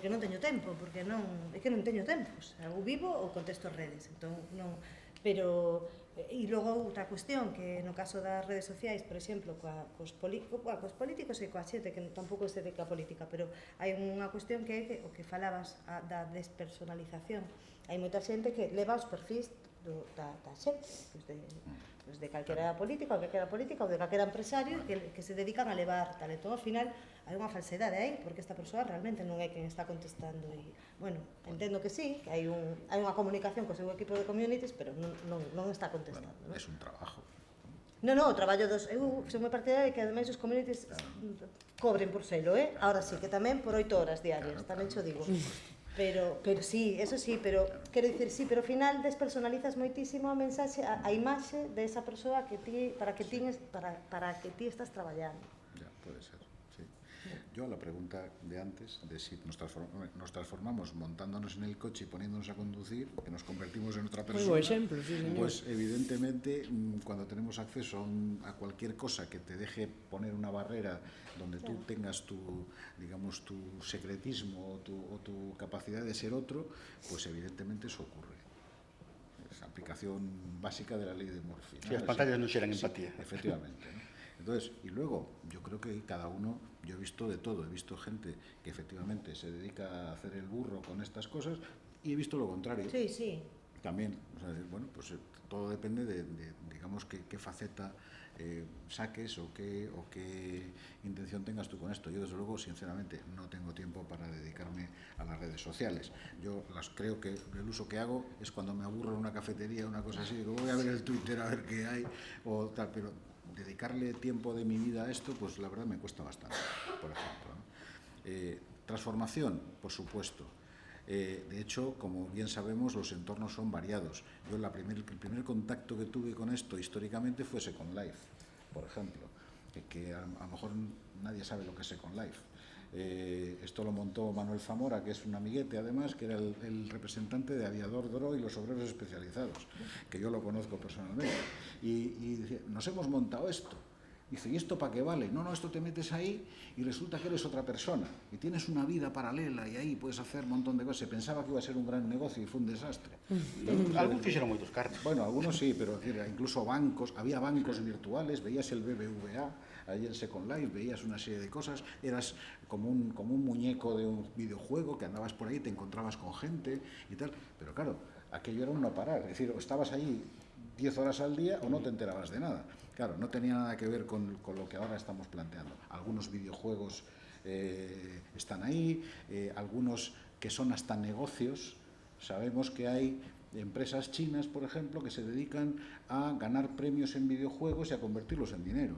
non teño tempo, porque non, é que non teño tempo. O sea, eu vivo ou contesto redes. Entón, non, pero e logo outra cuestión que no caso das redes sociais, por exemplo, cos políticos e coa xente que tampouco se dedica a política, pero hai unha cuestión que é o que falabas da despersonalización. Hai moita xente que leva os perfis da xente, de calquera política ou de calquera empresario que se dedican a levar tal. Entón, ao final, hai unha falsedade aí, porque esta persoa realmente non é quen está contestando. E, bueno, entendo que sí, que hai unha comunicación co seu equipo de communities, pero non está contestando. Bueno, é un trabajo. Non, o traballo dos... Eu son moi partidaria de que, ademais, os communities cobren por selo, Ahora sí, que tamén por 8 horas diarias, tamén xo digo. Pero sí, eso sí, pero quero dicir, sí, pero ao final despersonalizas moitísimo a mensaxe, a imaxe de esa persoa que ti, para que ti estás traballando. Ya, puede ser, sí. Yo a la pregunta de antes, de si nos transformamos montándonos en el coche y poniéndonos a conducir, que nos convertimos en otra persona, Muy buen ejemplo, sí, señor. Pues evidentemente cuando tenemos acceso a cualquier cosa que te deje poner una barrera donde tú tengas tu, digamos, tu secretismo o tu capacidad de ser otro, pues evidentemente eso ocurre. Es aplicación básica de la ley de Murphy, ¿no? Si las pantallas no xeran empatía. Efectivamente, ¿no? Entonces, y luego, yo creo que cada uno, yo he visto de todo, he visto gente que efectivamente se dedica a hacer el burro con estas cosas y he visto lo contrario. Sí, sí. También, o sea, bueno, pues todo depende de digamos, qué faceta saques o qué intención tengas tú con esto. Yo, desde luego, sinceramente, no tengo tiempo para dedicarme a las redes sociales. Yo creo que el uso que hago es cuando me aburro en una cafetería, una cosa así, digo, voy a ver el Twitter a ver qué hay, o tal, pero dedicarle tiempo de mi vida a esto, pues la verdad me cuesta bastante, por ejemplo, ¿no? Transformación, por supuesto. De hecho, como bien sabemos, los entornos son variados. Yo el primer contacto que tuve con esto históricamente fue Second Life, por ejemplo, que a lo mejor nadie sabe lo que es Second Life. Esto lo montó Manuel Zamora, que es un amiguete además, que era el representante de Aviador Dro y los obreros especializados, que yo lo conozco personalmente. Y dice, nos hemos montado esto. Dice, ¿y esto para qué vale? No, esto te metes ahí y resulta que eres otra persona y tienes una vida paralela y ahí puedes hacer un montón de cosas. Se pensaba que iba a ser un gran negocio y fue un desastre. Algunos fixeron moitos cartos. Bueno, algunos sí, pero incluso bancos, había bancos virtuales, veías el BBVA, ahí en Second Life, veías una serie de cosas, eras como un muñeco de un videojuego que andabas por ahí, te encontrabas con gente y tal, pero claro, aquello era un no parar, es decir, o estabas allí 10 horas al día o no te enterabas de nada. Claro, no tenía nada que ver con lo que ahora estamos planteando. Algunos videojuegos están ahí, algunos que son hasta negocios. Sabemos que hay empresas chinas, por ejemplo, que se dedican a ganar premios en videojuegos y a convertirlos en dinero.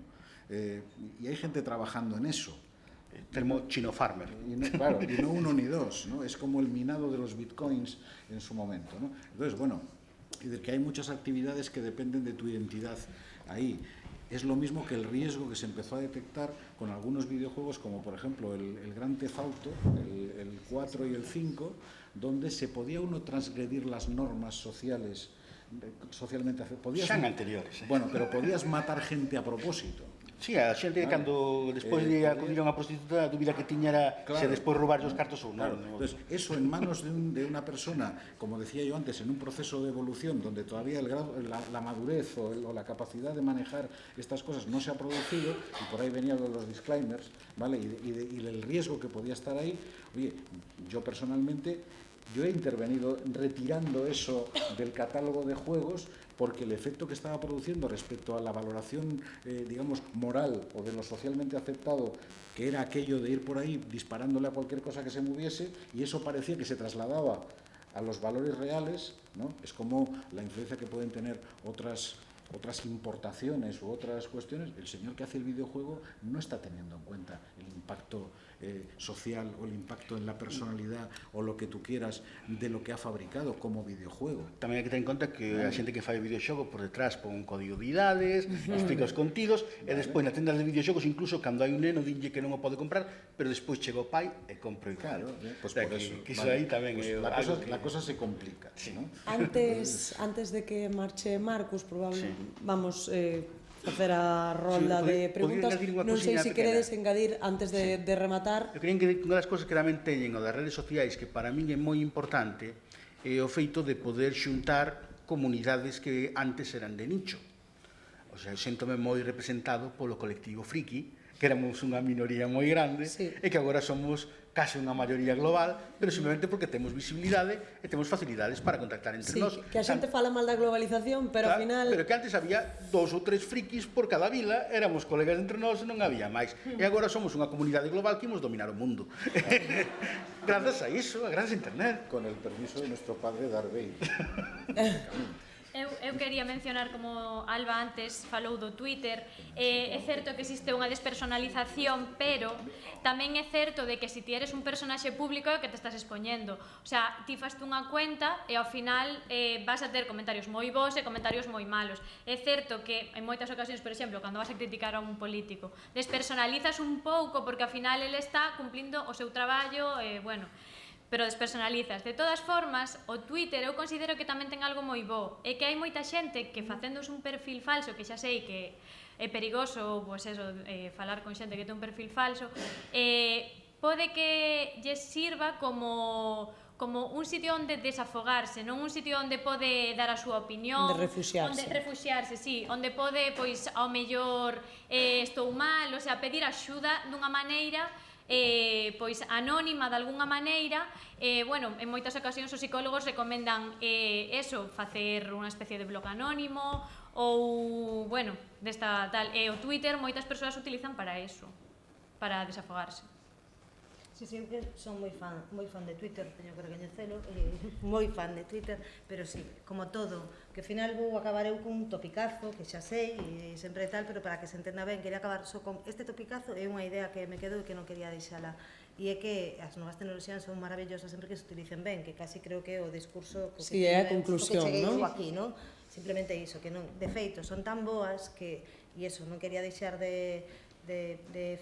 Y hay gente trabajando en eso. Termo chino farmer. Claro, y no uno ni dos, ¿no? Es como el minado de los bitcoins en su momento, ¿no? Entonces, bueno, es decir, que hay muchas actividades que dependen de tu identidad ahí. Es lo mismo que el riesgo que se empezó a detectar con algunos videojuegos, como por ejemplo el Grand Theft Auto, el 4 y el 5, donde se podía uno transgredir las normas sociales, socialmente aceptadas. Xan anteriores. Bueno, pero podías matar gente a propósito. Sí, a xente cando despois de acudir a unha prostituta, a dúbida que tiña era se despois roubar os cartos ou non. Entonces, eso en manos de una persona, como decía yo antes, en un proceso de evolución donde todavía la madurez o la capacidad de manejar estas cosas no se ha producido, y por ahí venían los disclaimers, ¿vale? Y el riesgo que podía estar ahí. Oye, yo personalmente, yo he intervenido retirando eso del catálogo de juegos porque el efecto que estaba produciendo respecto a la valoración, digamos, moral o de lo socialmente aceptado, que era aquello de ir por ahí disparándole a cualquier cosa que se moviese, y eso parecía que se trasladaba a los valores reales, ¿no? Es como la influencia que pueden tener otras importaciones u otras cuestiones. El señor que hace el videojuego no está teniendo en cuenta el impacto social o el impacto en la personalidad o lo que tú quieras de lo que ha fabricado como videojuego. Tamén hai que ter en conta que a xente que fai videoxogo por detrás pon un código de idades, explica os contidos, e despois na tenda de videoxogos, incluso cando hai un neno, dinlle que non o pode comprar, pero despois chega o pai e compra o Claro, pues por eso. Que iso aí tamén pues é la cosa se complica, sí, ¿no? Antes de que marche Marcus, probablemente vamos facer a rolda Sí, de preguntas. Non sei se queredes engadir antes de rematar. Eu creio que unha das cousas que realmente teñen o das redes sociais que para min é moi importante é o feito de poder xuntar comunidades que antes eran de nicho. O sea, eu séntome moi representado polo colectivo friki, que éramos unha minoría moi grande, e que agora somos case unha maioría global, pero simplemente porque temos visibilidade e temos facilidades para contactar entre nós. Que a xente fala mal da globalización, pero ao final... Pero que antes había 2 ou 3 frikis por cada vila, éramos colegas entre nós e non había máis. E agora somos unha comunidade global que imos dominar o mundo. Grazas a iso, a grazas a internet. Con el permiso de nuestro padre Darth Vader. Eu quería mencionar, como Alba antes falou do Twitter, é certo que existe unha despersonalización, pero tamén é certo de que se ti eres un personaxe público é que te estás expoñendo. O sea, ti faste unha cuenta e ao final vas a ter comentarios moi bons e comentarios moi malos. É certo que en moitas ocasións, por exemplo, cando vas a criticar a un político, despersonalizas un pouco porque ao final ele está cumplindo o seu traballo, bueno, pero despersonalizas. De todas formas, o Twitter eu considero que tamén ten algo moi bo, é que hai moita xente que facéndose un perfil falso, que xa sei que é perigoso, pois eso, falar con xente que ten un perfil falso, pode que lle sirva como un sitio onde desafogarse, non un sitio onde pode dar a súa opinión, onde refuxiarse, sí, onde pode, pois, ao mellor estou mal, o sea, pedir axuda dunha maneira pois anónima de algunha maneira. Bueno, en moitas ocasións os psicólogos recomendan eso, facer unha especie de blog anónimo ou, bueno, desta tal, o Twitter moitas persoas utilizan para eso, para desafogarse. Sí, que son moi fan de Twitter, teño que recoñecelo, moi fan de Twitter, pero sí, como todo, que ao final vou acabar eu cun topicazo, que xa sei, e sempre tal, pero para que se entenda ben, quería acabar só con este topicazo, é unha idea que me quedo e que non quería deixala, e é que as novas tecnoloxías son maravillosas sempre que se utilicen ben, que casi creo que é o discurso que é a conclusión, non? Aquí, non? Simplemente iso, que non, de feito, son tan boas que, e iso, non quería deixar de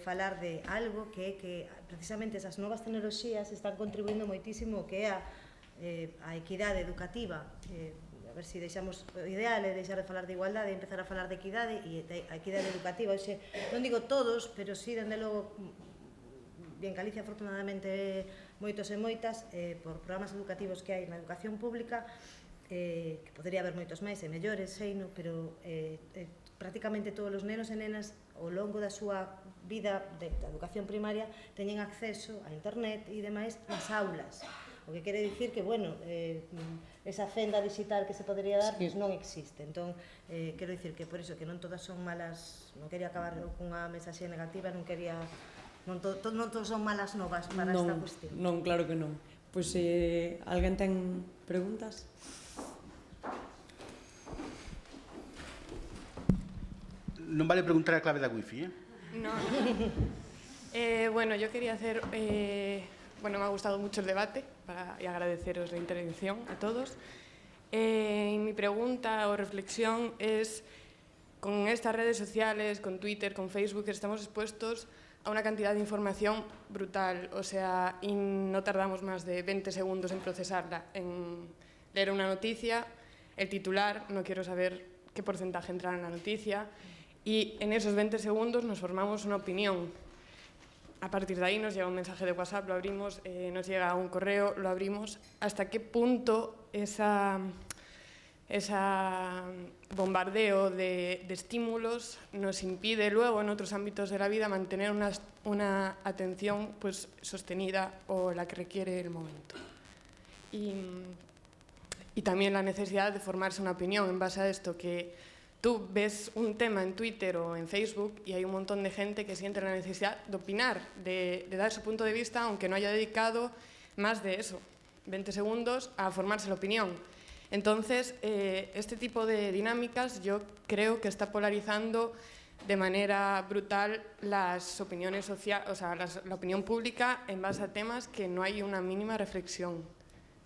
falar de algo que é que precisamente esas novas tecnoloxías están contribuindo moitísimo que é a equidade educativa. A ver se deixamos, o ideal é deixar de falar de igualdade e empezar a falar de equidade, e a equidade educativa, oxe, non digo todos, pero sí, dende logo, en Galicia afortunadamente moitos e moitas, por programas educativos que hai na educación pública, que podría haber moitos máis e mellores, sei, no? Pero prácticamente todos os nenos e nenas ao longo da súa vida da educación primaria teñen acceso a internet e demais nas aulas, o que quere dicir que, bueno, esa fenda digital que se podría dar non existe. Entón, quero dicir que por iso que non todas son malas, non quería acabar cunha mensaxe negativa, non quería, non todos son malas novas para esta cuestión. Non, claro que non. Pois alguén ten preguntas? Non vale preguntar a clave da wifi, No. Bueno, yo quería hacer... bueno, me ha gustado mucho el debate y agradeceros la intervención a todos. Mi pregunta o reflexión es, con estas redes sociales, con Twitter, con Facebook, estamos expuestos a una cantidad de información brutal, o sea, y no tardamos más de 20 segundos en procesarla, en leer una noticia, el titular, no quiero saber qué porcentaje entra en la noticia, y en esos 20 segundos nos formamos una opinión. A partir de ahí nos llega un mensaje de WhatsApp, lo abrimos, nos llega un correo, lo abrimos. ¿Hasta qué punto esa bombardeo de estímulos nos impide luego en otros ámbitos de la vida mantener una atención pues, sostenida o la que requiere el momento? Y también la necesidad de formarse una opinión en base a esto, que tú ves un tema en Twitter o en Facebook y hay un montón de gente que siente la necesidad de opinar, de dar su punto de vista, aunque no haya dedicado más de eso, 20 segundos, a formarse la opinión. Entonces, este tipo de dinámicas yo creo que está polarizando de manera brutal las opiniones sociales, o sea, la opinión pública en base a temas que no hay una mínima reflexión.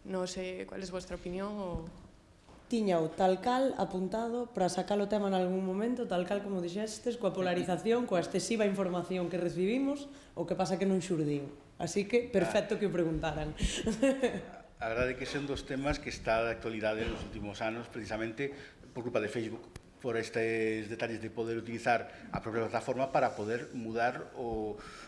No sé cuál es vuestra opinión o... Tiñao tal cal apuntado para sacar o tema en algún momento, tal cal como dixestes, coa polarización, coa excesiva información que recibimos, o que pasa que non xurdín. Así que, perfecto que o preguntaran. A verdade é que son dos temas que está de actualidade nos últimos anos, precisamente por culpa de Facebook, por estes detalles de poder utilizar a propia plataforma para poder mudar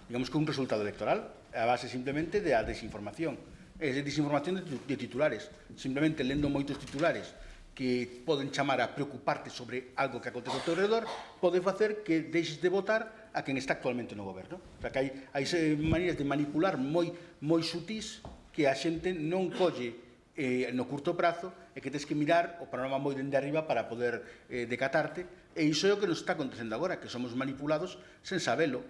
digamos que un resultado electoral a base simplemente de a desinformación. É desinformación de titulares, simplemente lendo moitos titulares que poden chamar a preocuparte sobre algo que acontece ao teu redor, pode facer que deixes de votar a quen está actualmente no goberno. O sea, que hai maneiras de manipular moi sutís que a xente non colle no curto prazo e que tens que mirar o panorama moi dende arriba para poder decatarte. E iso é o que nos está acontecendo agora, que somos manipulados sen sabelo.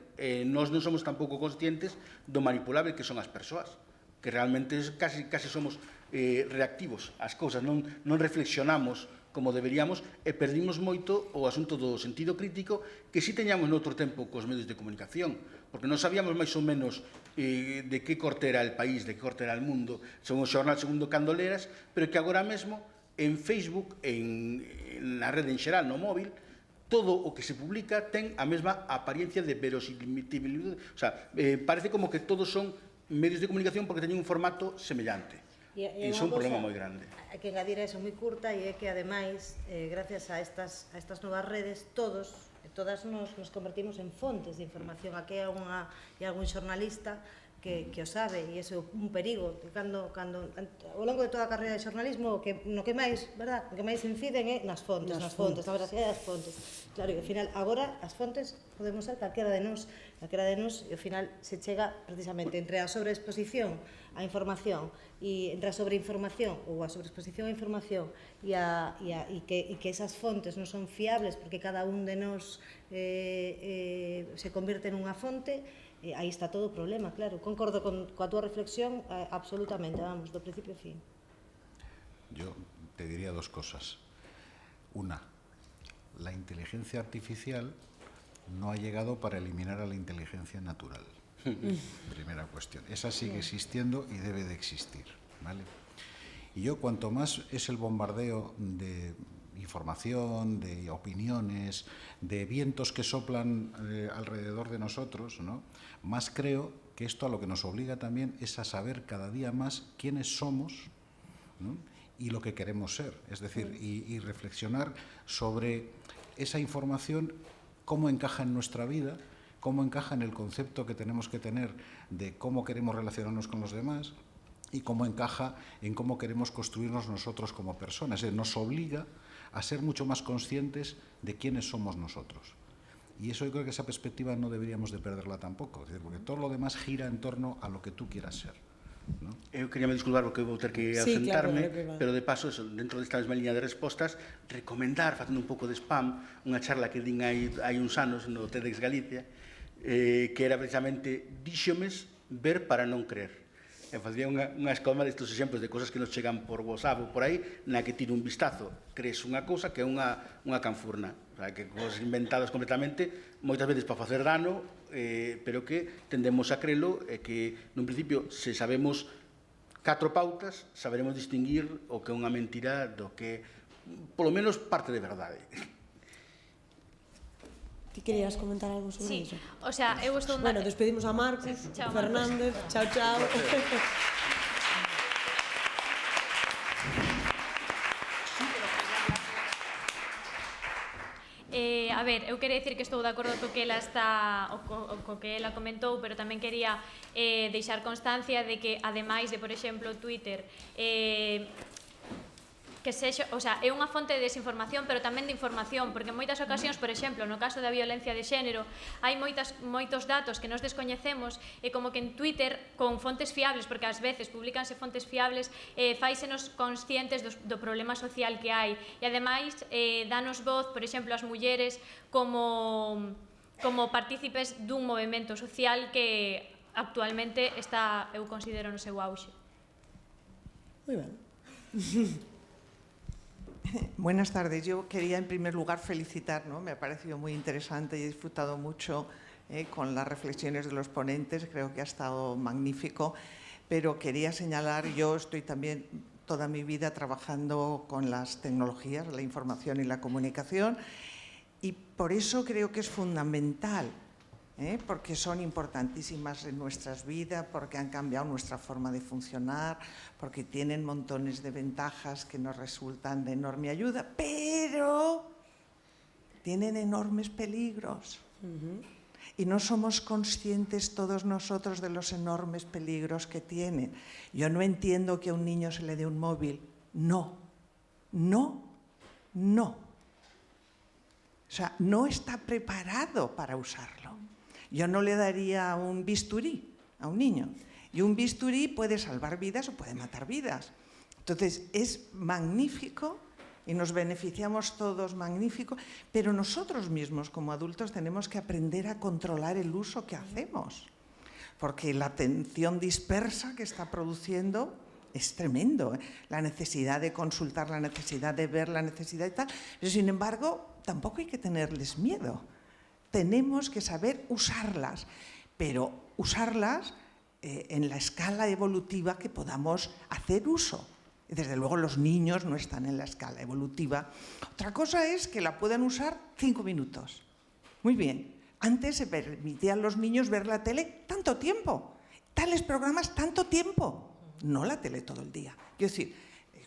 Nós non somos tampouco conscientes do manipulable que son as persoas, que realmente casi somos reactivos ás cousas, non reflexionamos como deberíamos e perdimos moito o asunto do sentido crítico que si teñamos noutro tempo cos medios de comunicación, porque non sabíamos máis ou menos de que corte era el país, de que corte era el mundo, según o xornal, segundo cando leras, pero que agora mesmo en Facebook, na rede en xeral, no móvil, todo o que se publica ten a mesma apariencia de verosimilitude, o sea, parece como que todos son medios de comunicación porque teñen un formato semellante. E iso é un problema moi grande. Hai que engadir eso moi curta e é que, ademais, gracias a estas novas redes, todas nos convertimos en fontes de información. Aquí hai algún xornalista que o sabe, e iso é un perigo. Cando ao longo de toda a carreira de xornalismo, no que máis, verdad, o que máis inciden é nas fontes, na veracidade das fontes. Claro, e ao final, agora, as fontes podemos ser calquera de nós, e ao final se chega precisamente entre a sobreexposición á información e entre a sobreinformación ou a sobreexposición á información e que esas fontes non son fiables porque cada un de nós se convierte nunha fonte, aí está todo o problema, claro. Concordo coa túa reflexión absolutamente, vamos, do principio ao fin. Yo te diría dos cosas. Una, la inteligencia artificial no ha llegado para eliminar a la inteligencia natural. Primera cuestión. Esa sigue existiendo y debe de existir, ¿vale? Y yo, cuanto más es el bombardeo de información, de opiniones, de vientos que soplan alrededor de nosotros, ¿no?, más creo que esto a lo que nos obliga también es a saber cada día más quiénes somos, ¿no?, y lo que queremos ser. Es decir, y reflexionar sobre esa información, cómo encaja en nuestra vida, cómo encaja en el concepto que tenemos que tener de cómo queremos relacionarnos con los demás y cómo encaja en cómo queremos construirnos nosotros como personas. Es decir, nos obliga a ser mucho más conscientes de quiénes somos nosotros. Y eso yo creo que esa perspectiva no deberíamos de perderla tampoco, es decir, porque todo lo demás gira en torno a lo que tú quieras ser, ¿no? Eu quería me disculpar porque vou ter que ausentarme, pero de paso, dentro desta mesma liña de respostas, recomendar, facendo un pouco de spam, unha charla que din hai uns anos no TEDx Galicia, que era precisamente díxomes ver para non creer. e facía unha escoma destes exemplos de cosas que nos chegan por WhatsApp ou por aí, na que tiro un vistazo, crees unha cousa que é unha canfurna, o sea, que cosas inventadas completamente, moitas veces para facer dano, pero que tendemos a crelo, e que, nun principio, se sabemos 4 pautas, saberemos distinguir o que é unha mentira do que, polo menos, parte de verdade. Ti querías comentar algo sobre iso? O sea, eu estou... Bueno, despedimos a Marcos, Chao, Fernández, chao, chao. A ver, eu quería dicir que estou de acordo co que ela co que ela comentou, pero tamén quería deixar constancia de que, ademais de, por exemplo, Twitter, que sexa, o sea, é unha fonte de desinformación, pero tamén de información, porque en moitas ocasións, por exemplo, no caso da violencia de xénero, hai moitos datos que nos descoñecemos, e como que en Twitter, con fontes fiables, porque ás veces publicanse fontes fiables, fáisenos conscientes do problema social que hai, e ademais danos voz, por exemplo, as mulleres como partícipes dun movimento social que actualmente está, eu considero, no seu auxe. Moi ben. Buenas tardes. Yo quería, en primer lugar, felicitar, ¿no? Me ha parecido muy interesante y he disfrutado mucho con las reflexiones de los ponentes. Creo que ha estado magnífico. Pero quería señalar, yo estoy también toda mi vida trabajando con las tecnologías, la información y la comunicación, y por eso creo que es fundamental, porque son importantísimas en nuestras vidas, porque han cambiado nuestra forma de funcionar, porque tienen montones de ventajas que nos resultan de enorme ayuda, pero tienen enormes peligros. Y no somos conscientes todos nosotros de los enormes peligros que tienen. Yo no entiendo que a un niño se le dé un móvil. No, no, no. O sea, no está preparado para usarlo. Yo no le daría un bisturí a un niño. Y un bisturí puede salvar vidas o puede matar vidas. Entonces, es magnífico y nos beneficiamos todos, magnífico, pero nosotros mismos como adultos tenemos que aprender a controlar el uso que hacemos. Porque la atención dispersa que está produciendo es tremendo. La necesidad de consultar, la necesidad de ver, la necesidad de tal. Pero, sin embargo, tampoco hay que tenerles miedo. Tenemos que saber usarlas, pero usarlas en la escala evolutiva que podamos hacer uso. Y desde luego los niños no están en la escala evolutiva. Otra cosa es que la puedan usar 5 minutos. Muy bien. Antes se permitía a los niños ver la tele tanto tiempo, tales programas tanto tiempo, no la tele todo el día. Quiero decir,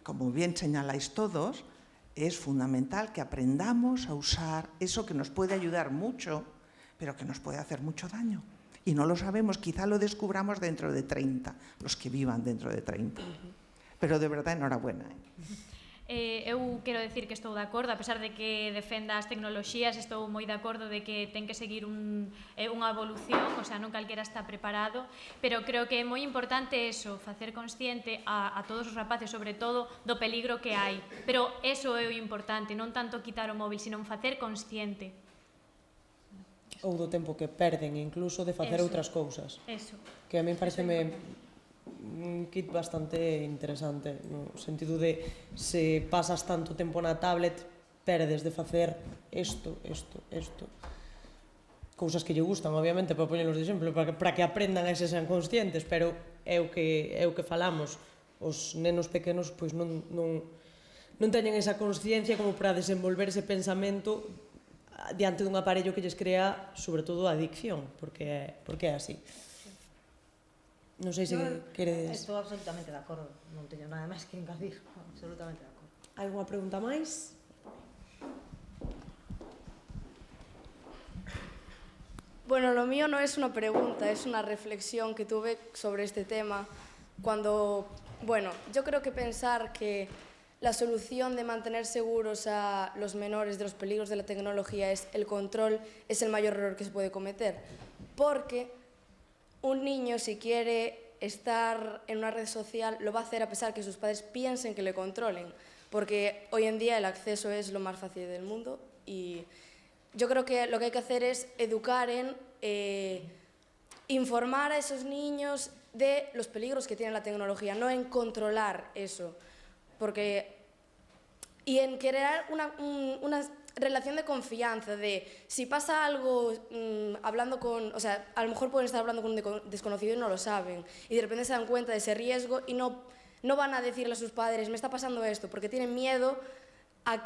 como bien señaláis todos, es fundamental que aprendamos a usar eso que nos puede ayudar mucho, pero que nos puede hacer mucho daño. Y no lo sabemos, quizá lo descubramos dentro de 30, los que vivan dentro de 30. Pero de verdad, enhorabuena. Eu quero decir que estou de acordo, a pesar de que defenda as tecnoloxías, estou moi de acordo de que ten que seguir unha evolución, o sea, non calquera está preparado, pero creo que é moi importante eso, facer consciente a todos os rapaces, sobre todo, do peligro que hai. Pero eso é o importante, non tanto quitar o móvil, sino facer consciente. Ou do tempo que perden, incluso de facer outras cousas. Eso. Que a mí pareceme un kit bastante interesante, no sentido de se pasas tanto tempo na tablet, perdes de facer isto. Cousas que lle gustan, obviamente, para poñelos de exemplo, para que aprendan e se sean conscientes, pero é o que falamos. Os nenos pequenos pois non teñen esa consciencia como para desenvolver ese pensamento diante dun aparello que lles crea, sobre todo, adicción, porque é así. Non sei se queredes... Estou absolutamente de acordo, non teño nada máis que engadir, absolutamente de acordo. Alguna pregunta máis? Bueno, lo mío no es una pregunta, es una reflexión que tuve sobre este tema. Cuando, bueno, yo creo que pensar que la solución de mantener seguros a los menores de los peligros de la tecnología es el control, es el mayor error que se puede cometer. Porque un niño, si quiere estar en una red social, lo va a hacer a pesar que sus padres piensen que le controlen, porque hoy en día el acceso es lo más fácil del mundo y yo creo que lo que hay que hacer es educar en informar a esos niños de los peligros que tiene la tecnología, no en controlar eso. Y en crear una relación de confianza, de si pasa algo hablando con... O sea, a lo mejor pueden estar hablando con un desconocido y no lo saben, y de repente se dan cuenta de ese riesgo y no van a decirle a sus padres, me está pasando esto, porque tienen miedo a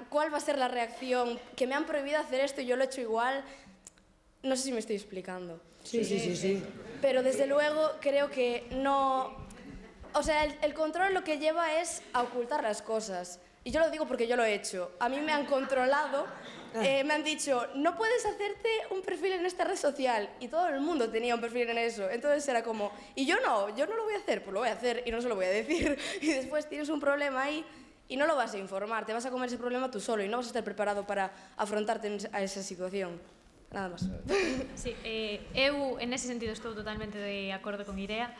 cuál va a ser la reacción, que me han prohibido hacer esto y yo lo he hecho igual. No sé si me estoy explicando. Sí. Pero desde luego creo que no... O sea, el control lo que lleva es a ocultar las cosas. Y yo lo digo porque yo lo he hecho. A mí me han controlado, me han dicho, no puedes hacerte un perfil en esta red social. Y todo el mundo tenía un perfil en eso. Entonces era como, y yo no lo voy a hacer. Pues lo voy a hacer y no se lo voy a decir. Y después tienes un problema ahí y no lo vas a informar. Te vas a comer ese problema tú solo y no vas a estar preparado para afrontarte a esa situación. Nada máis. Sí, eu en ese sentido estou totalmente de acordo con Irea.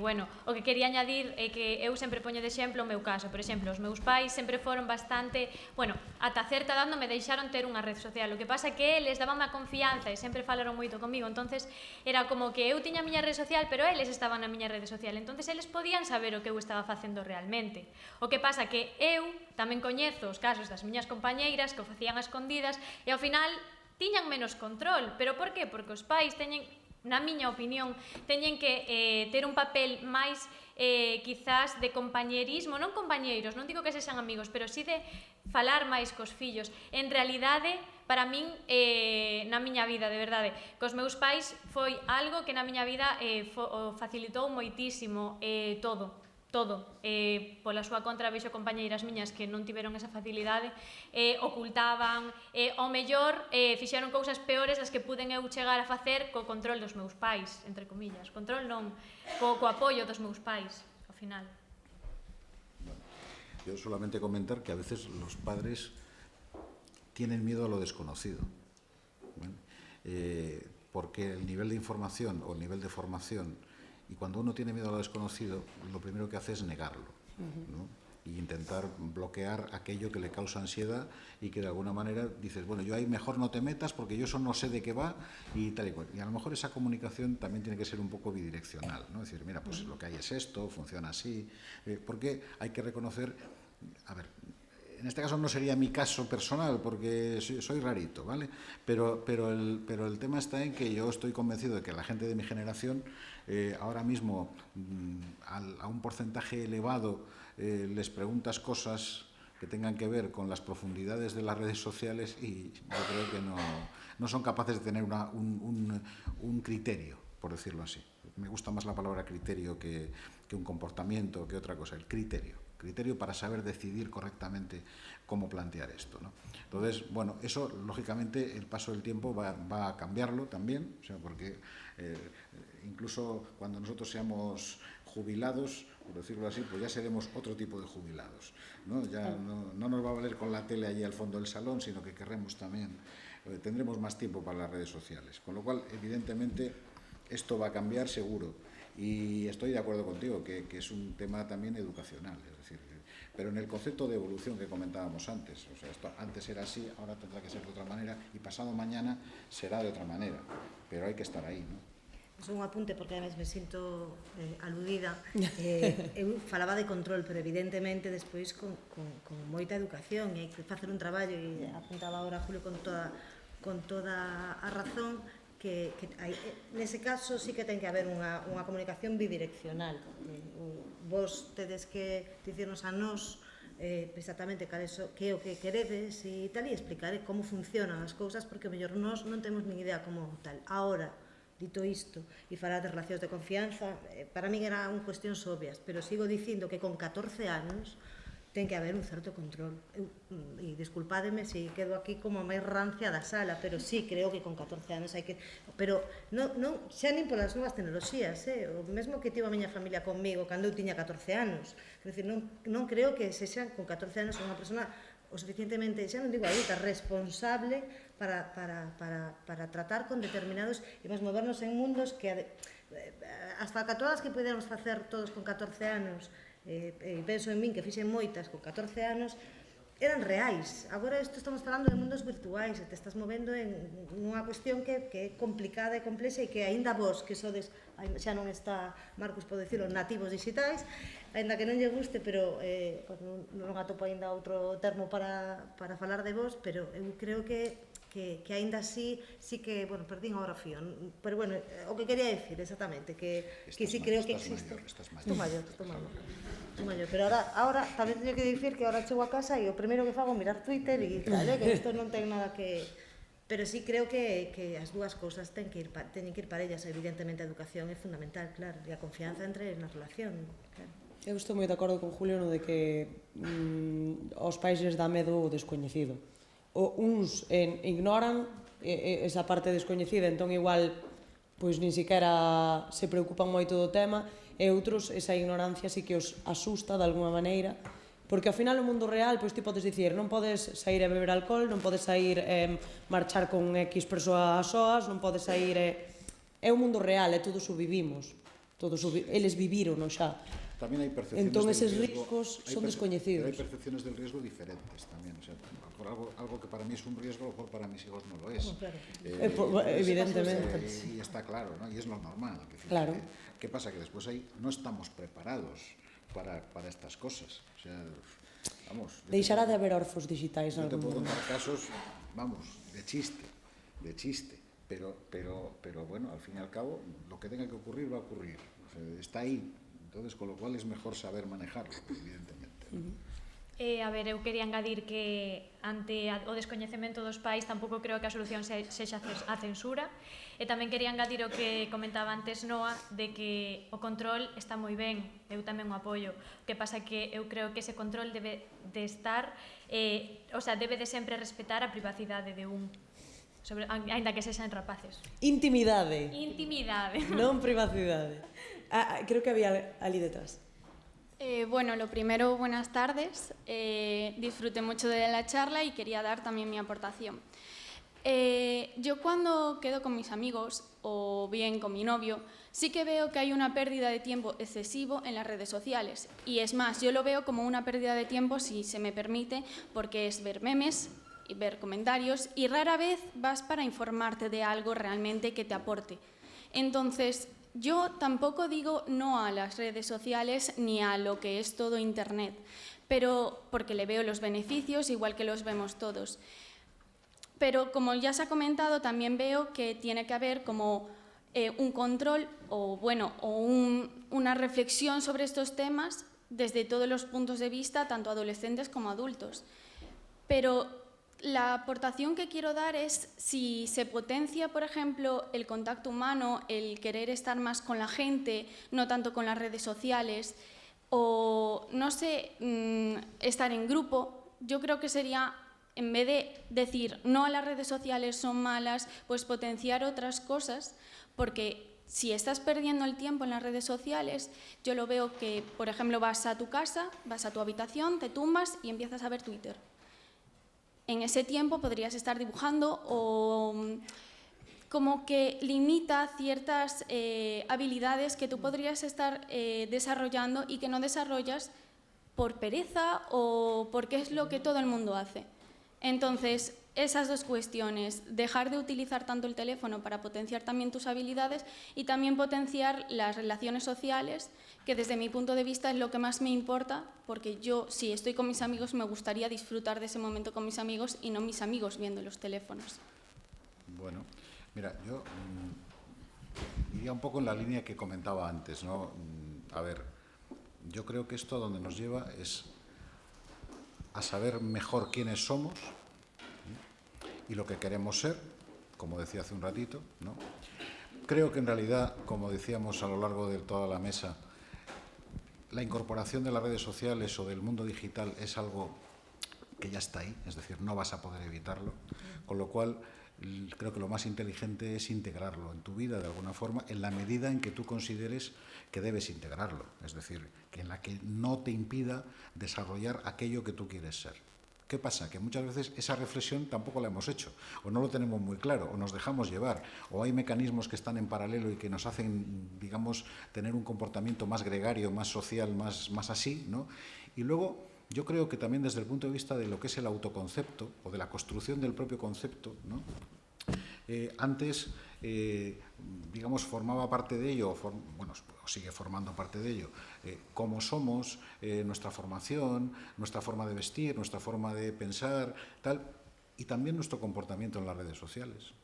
Bueno, o que quería añadir é que eu sempre poño de exemplo o meu caso. Por exemplo, os meus pais sempre foron bastante... Bueno, ata certa edad non me deixaron ter unha rede social. O que pasa é que eles daban a confianza e sempre falaron moito comigo. Entonces era como que eu tiña a miña rede social, pero eles estaban na miña rede social. Entonces eles podían saber o que eu estaba facendo realmente. O que pasa que eu tamén coñezo os casos das miñas compañeiras que o facían a escondidas e ao final tiñan menos control. Pero por qué? Porque os pais teñen, na miña opinión, teñen que ter un papel máis quizás de compañerismo, non compañeiros, non digo que sexan amigos, pero sí de falar máis cos fillos. En realidade, para min, na miña vida, de verdade, cos meus pais foi algo que na miña vida facilitou moitísimo todo. Pola súa contra vexo compañeiras miñas que non tiveron esa facilidade, ocultaban, ao mellor fixeron cousas peores das que puden eu chegar a facer co control dos meus pais, entre comillas. Control non, co apoio dos meus pais, ao final. Yo solamente comentar que a veces los padres tienen miedo a lo desconocido, ¿vale? Porque el nivel de información o el nivel de formación, y cuando uno tiene miedo a lo desconocido, lo primero que hace es negarlo, ¿no? Y intentar bloquear aquello que le causa ansiedad y que de alguna manera dices, bueno, yo ahí mejor no te metas porque yo eso no sé de qué va y tal y cual. Y a lo mejor esa comunicación también tiene que ser un poco bidireccional, ¿no? Es decir, mira, pues lo que hay es esto, funciona así, porque hay que reconocer, a ver, en este caso no sería mi caso personal porque soy rarito, ¿vale? Pero el tema está en que yo estoy convencido de que la gente de mi generación ahora mismo a un porcentaje elevado les preguntas cosas que tengan que ver con las profundidades de las redes sociales y yo creo que no son capaces de tener un criterio, por decirlo así. Me gusta más la palabra criterio que un comportamiento, que otra cosa, el criterio para saber decidir correctamente cómo plantear esto, ¿no? Entonces, bueno, eso lógicamente el paso del tiempo va a cambiarlo también, o sea, porque incluso cuando nosotros seamos jubilados, por decirlo así, pues ya seremos otro tipo de jubilados, ¿no? Ya no nos va a valer con la tele allí al fondo del salón, sino que querremos también, tendremos más tiempo para las redes sociales, con lo cual, evidentemente, esto va a cambiar seguro. Y estoy de acuerdo contigo, que es un tema también educacional, es decir, pero en el concepto de evolución que comentábamos antes, o sea, esto antes era así, ahora tendrá que ser de otra manera y pasado mañana será de otra manera, pero hay que estar ahí, ¿no? Es un apunte porque además me sinto aludida. Eu falaba de control, pero evidentemente despois con moita educación e hai que facer un traballo e apuntaba agora Julio con toda a razón que hai, nese caso sí que ten que haber unha comunicación bidireccional. Vos tedes que dicirnos a nós exactamente que é o que queredes e tal, e explicar como funcionan as cousas, porque mellor nós non temos nin idea como tal. Ahora, dito isto, e falar de relacións de confianza, para min eran cuestións obvias, pero sigo dicindo que con 14 anos ten que haber un certo control. E disculpádeme se quedo aquí como a máis rancia da sala, pero sí creo que con 14 anos hai que... Pero non xa nin polas novas tecnoloxías, o mesmo que tivo a miña familia conmigo cando eu tiña 14 anos. É dicir, non creo que se xa con 14 anos unha persona o suficientemente, xa non digo adulta, responsable para tratar con determinados e mesmo movernos en mundos que as falcatoadas que podemos facer todos con 14 anos, e penso en min que fixen moitas con 14 anos, eran reais. Agora isto estamos falando de mundos virtuais e te estás movendo en unha cuestión que é complicada e complexa e que aínda vos, que sodes, xa non está, Marcos pode dicirlo, nativos digitais, aínda que non lle guste, pero non atopo aínda outro termo para falar de vos, pero eu creo que aínda así, sí que, bueno, perdín agora o fío, pero bueno, o que quería decir exactamente, que sí creo que existe. Estou maior. Pero ahora tamén teño que dicir que ahora chego a casa e o primeiro que fago é mirar Twitter e tal, que isto non ten nada que... Pero sí creo que as dúas cousas teñen que ir parellas, evidentemente a educación é fundamental, claro, e a confianza entre na relación, claro. Eu estou moi de acordo con Julio no de que aos pais les dá medo o descoñecido. Uns ignoran esa parte descoñecida, entón igual pois nin siquiera se preocupan moito do tema, e outros esa ignorancia sí que os asusta de alguma maneira, porque ao final o mundo real, pois ti podes dicir, non podes sair a beber alcohol, non podes sair marchar con X persoa a soas, non podes sair... É o mundo real, e todos o vivimos, eles viviron xa. Tamén hai percepciones entón del eses riesgo, riscos son descoñecidos. Hay percepciones del riesgo diferentes tamén, o sea, por algo que para mí es un riesgo, a lo mejor para mis hijos no lo es. Claro. Evidentemente. Y está claro, ¿no? Y es lo normal. Claro. ¿Qué pasa? Que después ahí no estamos preparados para estas cosas. O sea, vamos... Deixará de haber orfos digitais en algún mundo. Yo te puedo contar casos, vamos, de chiste. Pero bueno, al fin y al cabo, lo que tenga que ocurrir va a ocurrir. O sea, está ahí. Entonces, con lo cual es mejor saber manejarlo, evidentemente. A ver, eu quería engadir que ante o descoñecemento dos pais tampouco creo que a solución sexa a censura, e tamén quería engadir o que comentaba antes Noa, de que o control está moi ben, eu tamén o apoio. O que pasa que eu creo que ese control debe de estar, debe de sempre respetar a privacidade de un, aínda que sexan rapaces. Intimidade. Non privacidade. Creo que había ali detrás. Bueno, lo primero, buenas tardes. Disfruté mucho de la charla y quería dar también mi aportación. Yo cuando quedo con mis amigos o bien con mi novio, sí que veo que hay una pérdida de tiempo excesivo en las redes sociales. Y es más, yo lo veo como una pérdida de tiempo, si se me permite, porque es ver memes y ver comentarios y rara vez vas para informarte de algo realmente que te aporte. Entonces, yo tampoco digo no a las redes sociales ni a lo que es todo Internet, pero porque le veo los beneficios igual que los vemos todos. Pero como ya se ha comentado, también veo que tiene que haber como un control o una reflexión sobre estos temas desde todos los puntos de vista, tanto adolescentes como adultos. Pero la aportación que quiero dar es si se potencia, por ejemplo, el contacto humano, el querer estar más con la gente, no tanto con las redes sociales, o, no sé, estar en grupo, yo creo que sería, en vez de decir no a las redes sociales son malas, pues potenciar otras cosas, porque si estás perdiendo el tiempo en las redes sociales, yo lo veo que, por ejemplo, vas a tu casa, vas a tu habitación, te tumbas y empiezas a ver Twitter. En ese tiempo podrías estar dibujando o como que limita ciertas habilidades que tú podrías estar desarrollando y que no desarrollas por pereza o porque es lo que todo el mundo hace. Entonces, esas dos cuestiones, dejar de utilizar tanto el teléfono para potenciar también tus habilidades y también potenciar las relaciones sociales, que desde mi punto de vista es lo que más me importa, porque yo, si estoy con mis amigos, me gustaría disfrutar de ese momento con mis amigos y no mis amigos viendo los teléfonos. Bueno, mira, yo iría un poco en la línea que comentaba antes, ¿no? A ver, yo creo que esto a donde nos lleva es a saber mejor quiénes somos y lo que queremos ser, como decía hace un ratito, ¿no? Creo que en realidad, como decíamos a lo largo de toda la mesa, la incorporación de las redes sociales o del mundo digital es algo que ya está ahí, es decir, no vas a poder evitarlo, con lo cual creo que lo más inteligente es integrarlo en tu vida de alguna forma, en la medida en que tú consideres que debes integrarlo, es decir, que en la que no te impida desarrollar aquello que tú quieres ser. ¿Qué pasa? Que muchas veces esa reflexión tampoco la hemos hecho, o no lo tenemos muy claro, o nos dejamos llevar, o hay mecanismos que están en paralelo y que nos hacen, digamos, tener un comportamiento más gregario, más social, más así, ¿no? Y luego yo creo que también desde el punto de vista de lo que es el autoconcepto o de la construcción del propio concepto, ¿no? Antes, digamos, formaba parte de ello, bueno, sigue formando parte de ello, cómo somos, nuestra formación, nuestra forma de vestir, nuestra forma de pensar, tal, y también nuestro comportamiento en las redes sociales.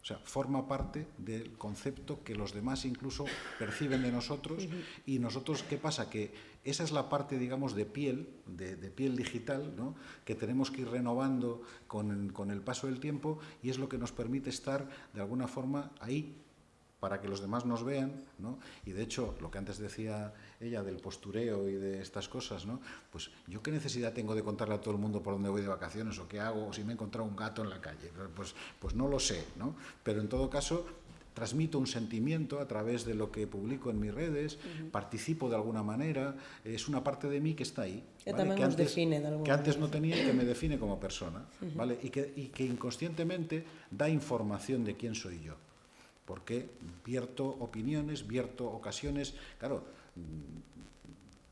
O sea, forma parte del concepto que los demás incluso perciben de nosotros. Y nosotros, ¿qué pasa? Que esa es la parte, digamos, de piel digital, ¿no? Que tenemos que ir renovando con el paso del tiempo, y es lo que nos permite estar, de alguna forma, ahí, para que los demás nos vean, ¿no? Y de hecho, lo que antes decía ella del postureo y de estas cosas, ¿no? Pues yo qué necesidad tengo de contarle a todo el mundo por dónde voy de vacaciones o qué hago, o si me he encontrado un gato en la calle, pues no lo sé, ¿no? Pero en todo caso transmito un sentimiento a través de lo que publico en mis redes, participo de alguna manera, es una parte de mí que está ahí, ¿vale? Que antes no tenía y que me define como persona, ¿vale? Y que inconscientemente da información de quién soy yo. Porque vierto opiniones, vierto ocasiones, claro,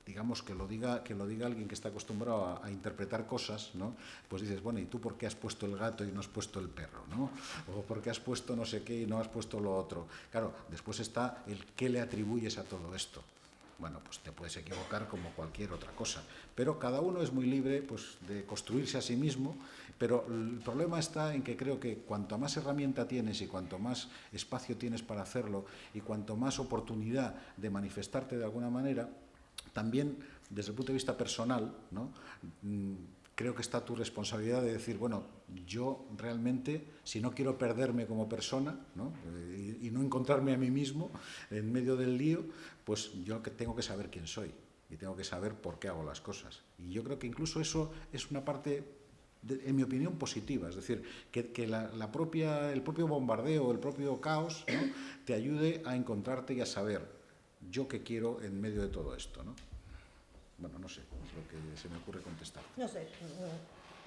digamos que lo diga alguien que está acostumbrado a interpretar cosas, ¿no? Pues dices, bueno, ¿y tú por qué has puesto el gato y no has puesto el perro, ¿no? O por qué has puesto no sé qué y no has puesto lo otro. Claro, después está el qué le atribuyes a todo esto. Bueno, pues te puedes equivocar como cualquier otra cosa, pero cada uno es muy libre, pues, de construirse a sí mismo. Pero el problema está en que creo que cuanto más herramienta tienes y cuanto más espacio tienes para hacerlo y cuanto más oportunidad de manifestarte de alguna manera, también desde el punto de vista personal, ¿no? Creo que está tu responsabilidad de decir, bueno, yo realmente, si no quiero perderme como persona, ¿no? Y no encontrarme a mí mismo en medio del lío, pues yo tengo que saber quién soy y tengo que saber por qué hago las cosas. Y yo creo que incluso eso es una parte, en mi opinión, positiva. Es decir, que el propio bombardeo, el propio caos, ¿no? te ayude a encontrarte y a saber yo qué quiero en medio de todo esto, ¿no? Bueno, no sé, es lo que se me ocurre contestar. Non sei,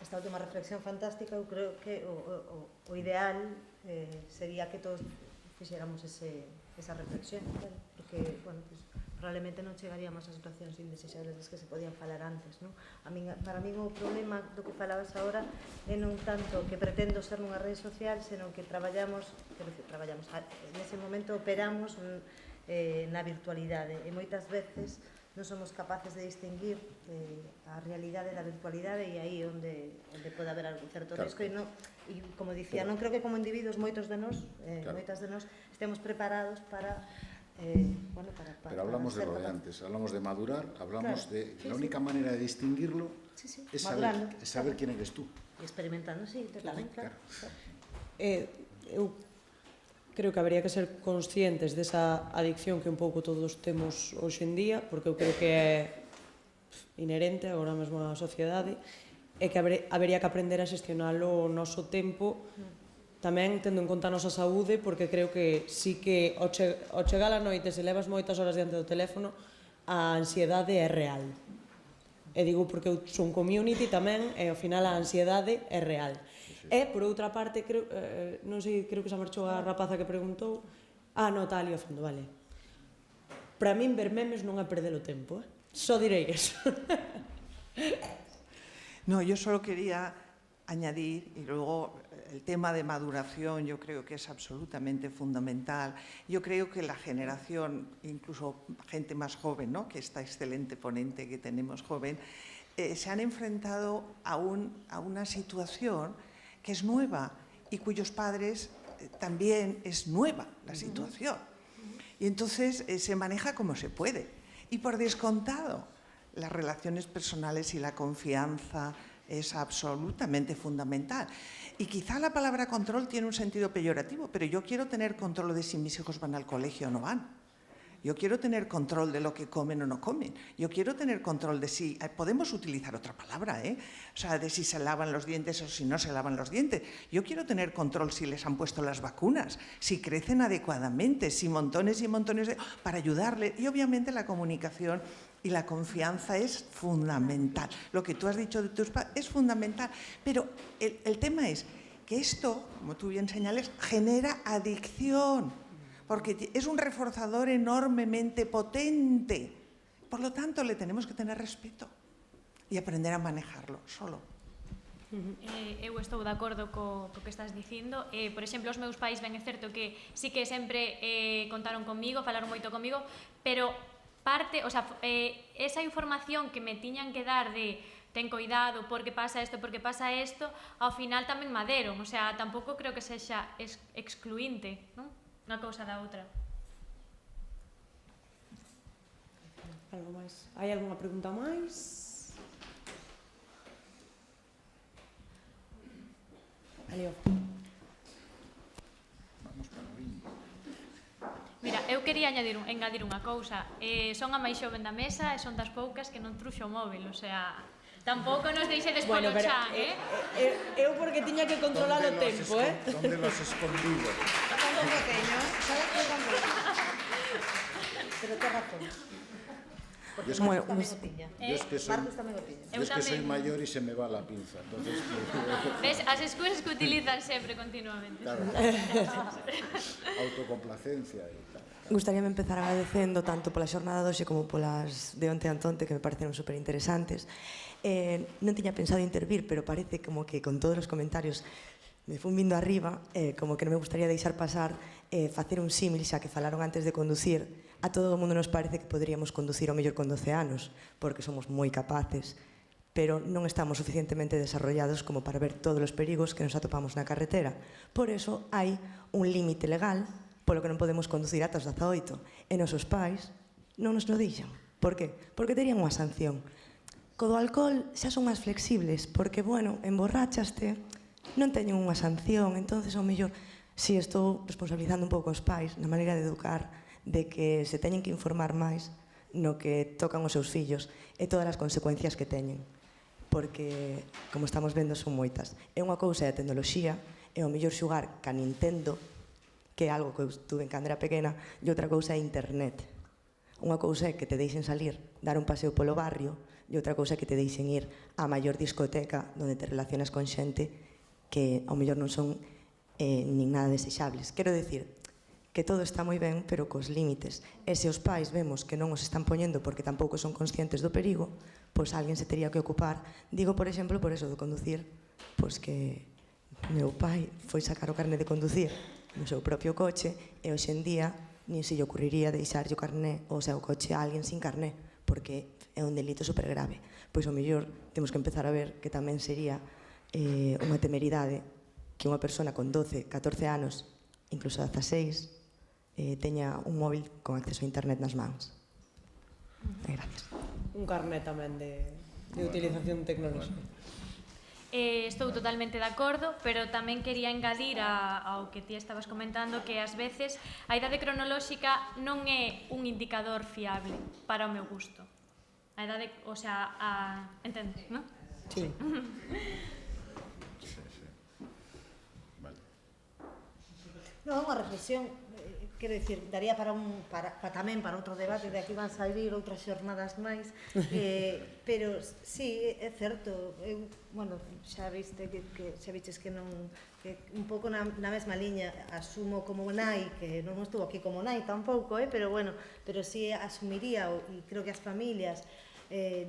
esta última reflexión fantástica, eu creo que o ideal sería que todos fixéramos esa reflexión, claro, porque, bueno, pues, probablemente non chegaríamos a situacións indesexables das que se podían falar antes, non? Para min o problema do que falabas agora é non tanto que pretendo ser nunha rede social, senón que traballamos, nese momento operamos na virtualidade, e moitas veces non somos capaces de distinguir a realidade da virtualidade, e aí onde pode haber algún certo risco, e como dicía, non creo que como individuos moitas de nós estemos preparados para pero hablamos de lo de antes, hablamos de madurar, hablamos de la única manera de distinguirlo es saber quién eres tú. E experimentando, sí, tamén, claro. Eu creo que habría que ser conscientes desa adicción que un pouco todos temos hoxe en día, porque eu creo que é inherente agora mesmo á sociedade, e que habería que aprender a xestionalo o noso tempo, tamén tendo en conta a nosa saúde, porque creo que sí que ao chegar a noite, se levas moitas horas diante do teléfono, a ansiedade é real. E digo porque eu son community tamén, e ao final a ansiedade é real. E, por outra parte, non sei, creo que se marchou a rapaza que preguntou. No, está ali ao fondo, vale. Para min ver memes non é perder o tempo, só direi eso. No, yo solo quería añadir, y luego el tema de maduración yo creo que es absolutamente fundamental. Yo creo que la generación, incluso gente más joven, ¿no? Que esta excelente ponente que tenemos joven, se han enfrentado a una situación que es nueva y cuyos padres también es nueva la situación. Y entonces se maneja como se puede. Y por descontado, las relaciones personales y la confianza es absolutamente fundamental. Y quizá la palabra control tiene un sentido peyorativo, pero yo quiero tener control de si mis hijos van al colegio o no van. Yo quiero tener control de lo que comen o no comen. Yo quiero tener control de si... Podemos utilizar otra palabra, ¿eh? O sea, de si se lavan los dientes o si no se lavan los dientes. Yo quiero tener control si les han puesto las vacunas, si crecen adecuadamente, si montones y montones de... para ayudarles. Y obviamente la comunicación y la confianza es fundamental. Lo que tú has dicho de tus padres es fundamental. Pero el tema es que esto, como tú bien señales, genera adicción. Porque es un reforzador enormemente potente. Por lo tanto, le tenemos que tener respeto. y aprender a manejarlo solo. Eu estou de acordo co que estás dicindo. Por exemplo, os meus pais, ben é certo que sí que sempre contaron comigo, falaron moito comigo, pero parte, o sea, esa información que me tiñan que dar de ten cuidado porque pasa isto, ao final tamén maderon, o sea, tampouco creo que sexa excluinte, non? Unha cousa da outra. Algo máis? Hai algunha pregunta máis? Alio. Mira, eu quería engadir unha cousa. Son a máis xoven da mesa e son das poucas que non truxo o móvil, o sea, tampouco nos deixedes polo chan, Eu porque tiña que controlar o tempo, ¿Dónde lo has escondido? Tanto pequeño, ¿sabes qué tanto? Pero qué razón. Porque Bueno, Marcos tamén o tiña. Marcos tamén o tiña. Yo es que soy mayor y se me va la pinza, entonces... Ves, as excusas que utilizan sempre continuamente. Claro, autocomplacencia y tal. Gustaríame empezar agradecendo tanto pola xornada doxe como polas de onte antonte que me pareceron super interesantes. Non tiña pensado intervir, pero parece como que con todos os comentarios me fun vindo arriba, como que non me gustaría deixar pasar facer un símil, xa que falaron antes de conducir. A todo o mundo nos parece que poderíamos conducir ao mellor con 12 anos, porque somos moi capaces, pero non estamos suficientemente desarrollados como para ver todos os perigos que nos atopamos na carretera. Por eso hai un límite legal polo que non podemos conducir ata os 18, e nosos pais non nos lo dixan. Por qué? Porque terían unha sanción. Co do alcohol xa son máis flexibles, porque, bueno, emborrachaste, non teñen unha sanción, entonces, ao mellor, si estou responsabilizando un pouco os pais na maneira de educar, de que se teñen que informar máis no que tocan os seus fillos e todas as consecuencias que teñen. Porque, como estamos vendo, son moitas. É unha cousa a tecnoloxía, é o mellor xugar ca Nintendo, que é algo que eu estuve cando era pequena, e outra cousa é internet. Unha cousa é que te deixen salir, dar un paseo polo barrio, e outra cousa é que te deixen ir á maior discoteca onde te relacionas con xente que ao mellor non son nin nada desexables. Quero dicir que todo está moi ben, pero cos límites. E se os pais vemos que non os están poñendo porque tampouco son conscientes do perigo, pois alguén se tería que ocupar. Digo, por exemplo, por eso de conducir, pois que meu pai foi sacar o carné de conducir no seu propio coche e hoxe en día nin se lle ocurriría deixarlle o carné ou o coche a alguén sin carné, porque é un delito super grave. Pois ao mellor temos que empezar a ver que tamén sería unha temeridade que unha persona con 12, 14 anos, incluso 16, teña un móvil con acceso a internet nas mans. Gracias. Un carné tamén de utilización tecnolóxica. Estou totalmente de acordo, pero tamén quería engadir ao que ti estabas comentando que ás veces a idade cronolóxica non é un indicador fiable para o meu gusto. A idade, o sea, entendes, non? Sí. Non, unha reflexión, quero dicir, daría para tamén para outro debate, de aquí van salir outras xornadas máis, pero sí, é certo, eu, bueno, xa viste que xa viches que non, que un pouco na mesma liña asumo como nai, que non estou aquí como nai tampouco, pero bueno, pero sí asumiría, e creo que as familias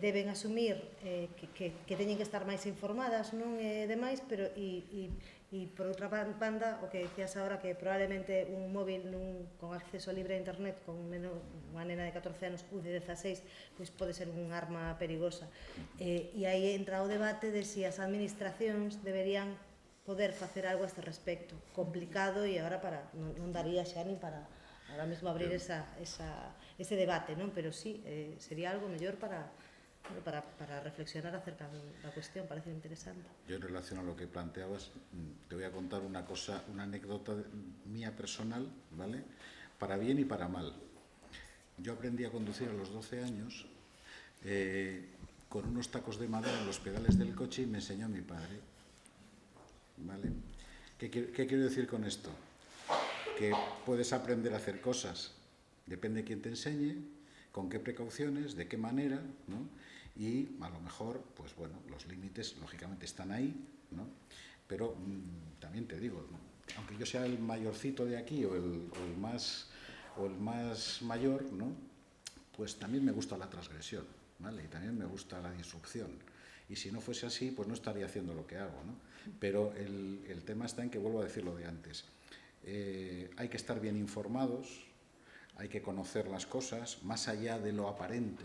deben asumir que teñen que estar máis informadas, non é demais, pero e por outra banda, o que decías agora, que probablemente un móvil con acceso libre a internet con unha nena de 14 anos ou de 16, pois pode ser un arma perigosa. E aí entra o debate de se as administracións deberían poder facer algo a este respecto. Complicado e agora non daría xa nin para ahora mesmo abrir ese debate, non? Pero sí, sería algo mellor para reflexionar acerca da cuestión, parece interesante. Yo en relación a lo que planteabas, te voy a contar una cosa, una anécdota mía personal, ¿vale? Para bien y para mal. Yo aprendí a conducir a los 12 años con unos tacos de madera en los pedales del coche y me enseñó mi padre, ¿vale? ¿Qué quiero decir con esto? Que puedes aprender a hacer cosas, depende de quién te enseñe, con qué precauciones, de qué manera, ¿no? Y a lo mejor, pues bueno, los límites lógicamente están ahí, ¿no? Pero también te digo, ¿no? Aunque yo sea el mayorcito de aquí o el más mayor, ¿no? Pues también me gusta la transgresión, ¿vale? Y también me gusta la disrupción. y si no fuese así, pues no estaría haciendo lo que hago, ¿no? Pero el tema está en que, vuelvo a decir lo de antes, hay que estar bien informados, hay que conocer las cosas, más allá de lo aparente,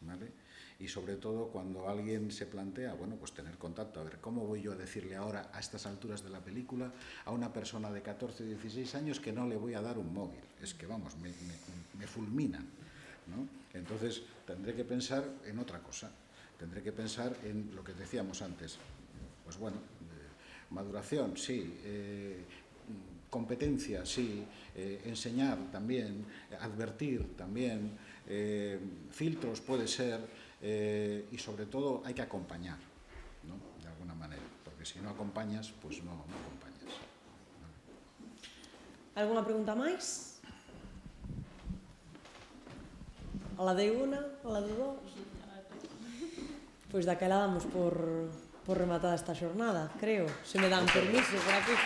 ¿vale? Y sobre todo cuando alguien se plantea, bueno, pues tener contacto, a ver, ¿cómo voy yo a decirle ahora a estas alturas de la película a una persona de 14 o 16 años que no le voy a dar un móvil? Es que, vamos, me fulminan, ¿no? Entonces tendré que pensar en otra cosa, tendré que pensar en lo que decíamos antes, pues bueno, maduración, sí, competencia, sí, enseñar también, advertir también, filtros puede ser, y sobre todo hay que acompañar, ¿no? De alguna manera, porque si no acompañas, pues no acompañas. Alguna pregunta máis? A la de una, a la de dos? Pois daquela damos por rematada esta xornada, creo, se me dan permiso por aquí.